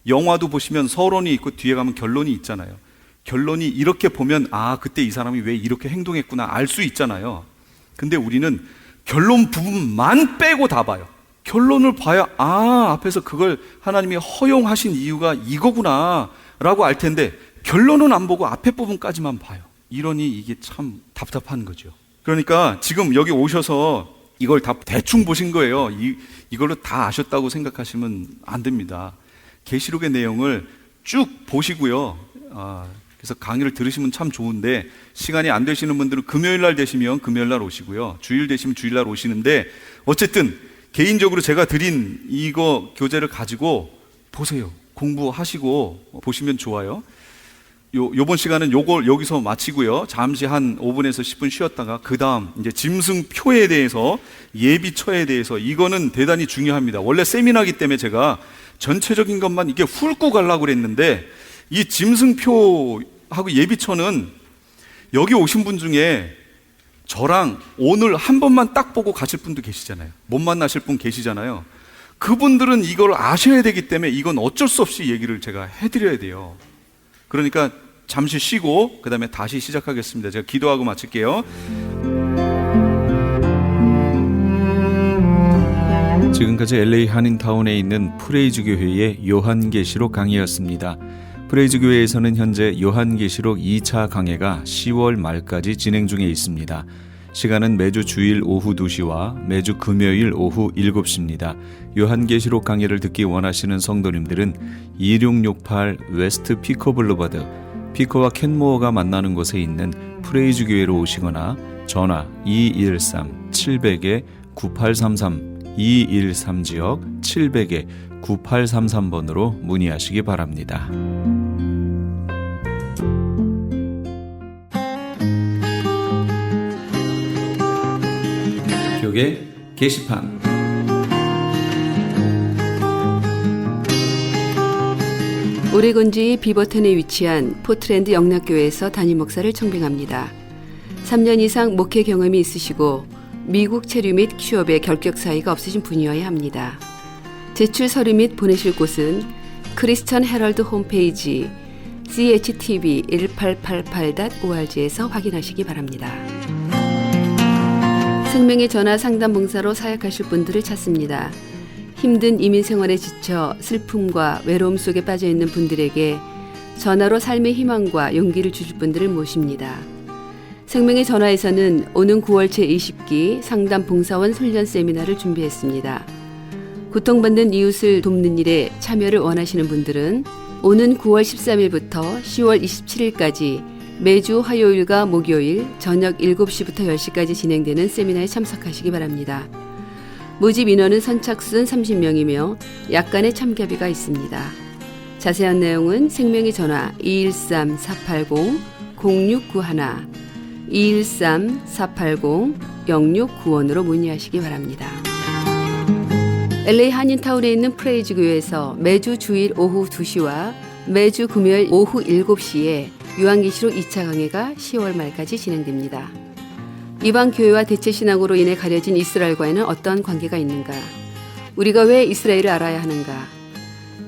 영화도 보시면 서론이 있고 뒤에 가면 결론이 있잖아요. 결론이 이렇게 보면 아, 그때 이 사람이 왜 이렇게 행동했구나 알 수 있잖아요. 근데 우리는 결론 부분만 빼고 다 봐요. 결론을 봐야 아, 앞에서 그걸 하나님이 허용하신 이유가 이거구나 라고 알 텐데, 결론은 안 보고 앞에 부분까지만 봐요. 이러니 이게 참 답답한 거죠. 그러니까 지금 여기 오셔서 이걸 다 대충 보신 거예요. 이걸로 다 아셨다고 생각하시면 안 됩니다. 계시록의 내용을 쭉 보시고요. 그래서 강의를 들으시면 참 좋은데, 시간이 안 되시는 분들은 금요일 날 되시면 금요일 날 오시고요. 주일 되시면 주일 날 오시는데, 어쨌든 개인적으로 제가 드린 이거 교재를 가지고 보세요. 공부하시고 보시면 좋아요. 요번 시간은 요걸 여기서 마치고요. 잠시 한 5분에서 10분 쉬었다가 그 다음 이제 짐승표에 대해서, 예비처에 대해서, 이거는 대단히 중요합니다. 원래 세미나기 때문에 제가 전체적인 것만 이렇게 훑고 가려고 그랬는데, 이 짐승표하고 예비처는 여기 오신 분 중에 저랑 오늘 한 번만 딱 보고 가실 분도 계시잖아요. 못 만나실 분 계시잖아요. 그분들은 이걸 아셔야 되기 때문에 이건 어쩔 수 없이 얘기를 제가 해드려야 돼요. 그러니까 잠시 쉬고 그 다음에 다시 시작하겠습니다. 제가 기도하고 마칠게요. 지금까지 LA 한인타운에 있는 프레이즈교회의 요한계시록 강의였습니다. 프레이즈교회에서는 현재 요한계시록 2차 강해가 10월 말까지 진행 중에 있습니다. 시간은 매주 주일 오후 2시와 매주 금요일 오후 7시입니다. 요한계시록 강해를 듣기 원하시는 성도님들은 2668 웨스트 피커 블루버드 피코와 켄모어가 만나는 곳에 있는 프레이즈 교회로 오시거나 전화 213-700-9833 213지역 700-9833번으로 문의하시기 바랍니다. 벽에 게시판. 오레곤주의 비버튼에 위치한 포트랜드 영락교회에서 담임 목사를 청빙합니다. 3년 이상 목회 경험이 있으시고 미국 체류 및 취업에 결격 사이가 없으신 분이어야 합니다. 제출 서류 및 보내실 곳은 크리스천 헤럴드 홈페이지 CHTV1888.org에서 확인하시기 바랍니다. 생명의 전화 상담 봉사로 사역하실 분들을 찾습니다. 힘든 이민 생활에 지쳐 슬픔과 외로움 속에 빠져 있는 분들에게 전화로 삶의 희망과 용기를 주실 분들을 모십니다. 생명의 전화에서는 오는 9월 제20기 상담 봉사원 훈련 세미나를 준비했습니다. 고통받는 이웃을 돕는 일에 참여를 원하시는 분들은 오는 9월 13일부터 10월 27일까지 매주 화요일과 목요일 저녁 7시부터 10시까지 진행되는 세미나에 참석하시기 바랍니다. 모집 인원은 선착순 30명이며 약간의 참가비가 있습니다. 자세한 내용은 생명의 전화 213-480-0691 213-480-0691으로 문의하시기 바랍니다. LA 한인타운에 있는 프레이즈 교회에서 매주 주일 오후 2시와 매주 금요일 오후 7시에 요한계시록 2차 강해가 10월 말까지 진행됩니다. 이방 교회와 대체 신앙으로 인해 가려진 이스라엘과는 어떤 관계가 있는가? 우리가 왜 이스라엘을 알아야 하는가?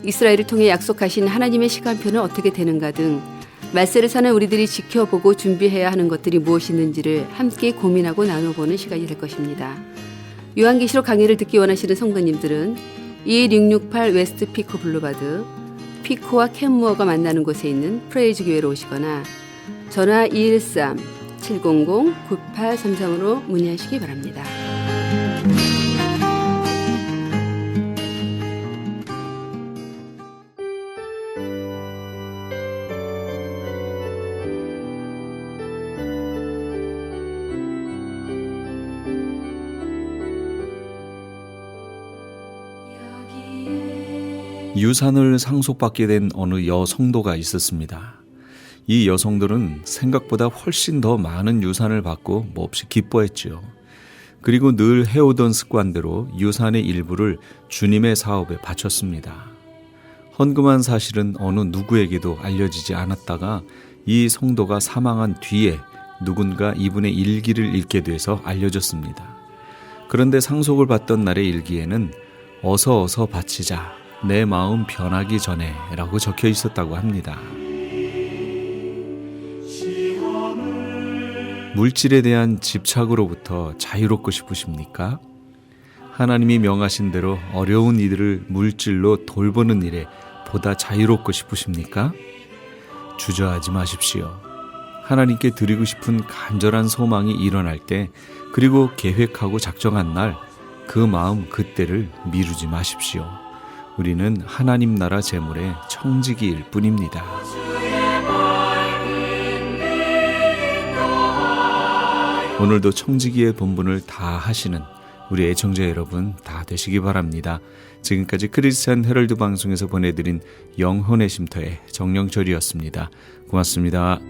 이스라엘을 통해 약속하신 하나님의 시간표는 어떻게 되는가 등 말세를 사는 우리들이 지켜보고 준비해야 하는 것들이 무엇이 있는지를 함께 고민하고 나눠보는 시간이 될 것입니다. 요한계시록 강의를 듣기 원하시는 성도님들은 2668 웨스트 피코 블루바드 피코와 켄무어가 만나는 곳에 있는 프레이즈 교회로 오시거나 전화 213-700-9833으로 문의하시기 바랍니다. 유산을 상속받게 된 어느 여성도가 있었습니다. 이 여성들은 생각보다 훨씬 더 많은 유산을 받고 몹시 기뻐했지요. 그리고 늘 해오던 습관대로 유산의 일부를 주님의 사업에 바쳤습니다. 헌금한 사실은 어느 누구에게도 알려지지 않았다가 이 성도가 사망한 뒤에 누군가 이분의 일기를 읽게 돼서 알려졌습니다. 그런데 상속을 받던 날의 일기에는 어서 바치자, 내 마음 변하기 전에 라고 적혀 있었다고 합니다. 물질에 대한 집착으로부터 자유롭고 싶으십니까? 하나님이 명하신 대로 어려운 이들을 물질로 돌보는 일에 보다 자유롭고 싶으십니까? 주저하지 마십시오. 하나님께 드리고 싶은 간절한 소망이 일어날 때, 그리고 계획하고 작정한 날, 그 마음 그때를 미루지 마십시오. 우리는 하나님 나라 재물의 청지기일 뿐입니다. 오늘도 청지기의 본분을 다 하시는 우리 애청자 여러분 다 되시기 바랍니다. 지금까지 크리스천 헤럴드 방송에서 보내드린 영혼의 쉼터의 정영철이었습니다. 고맙습니다.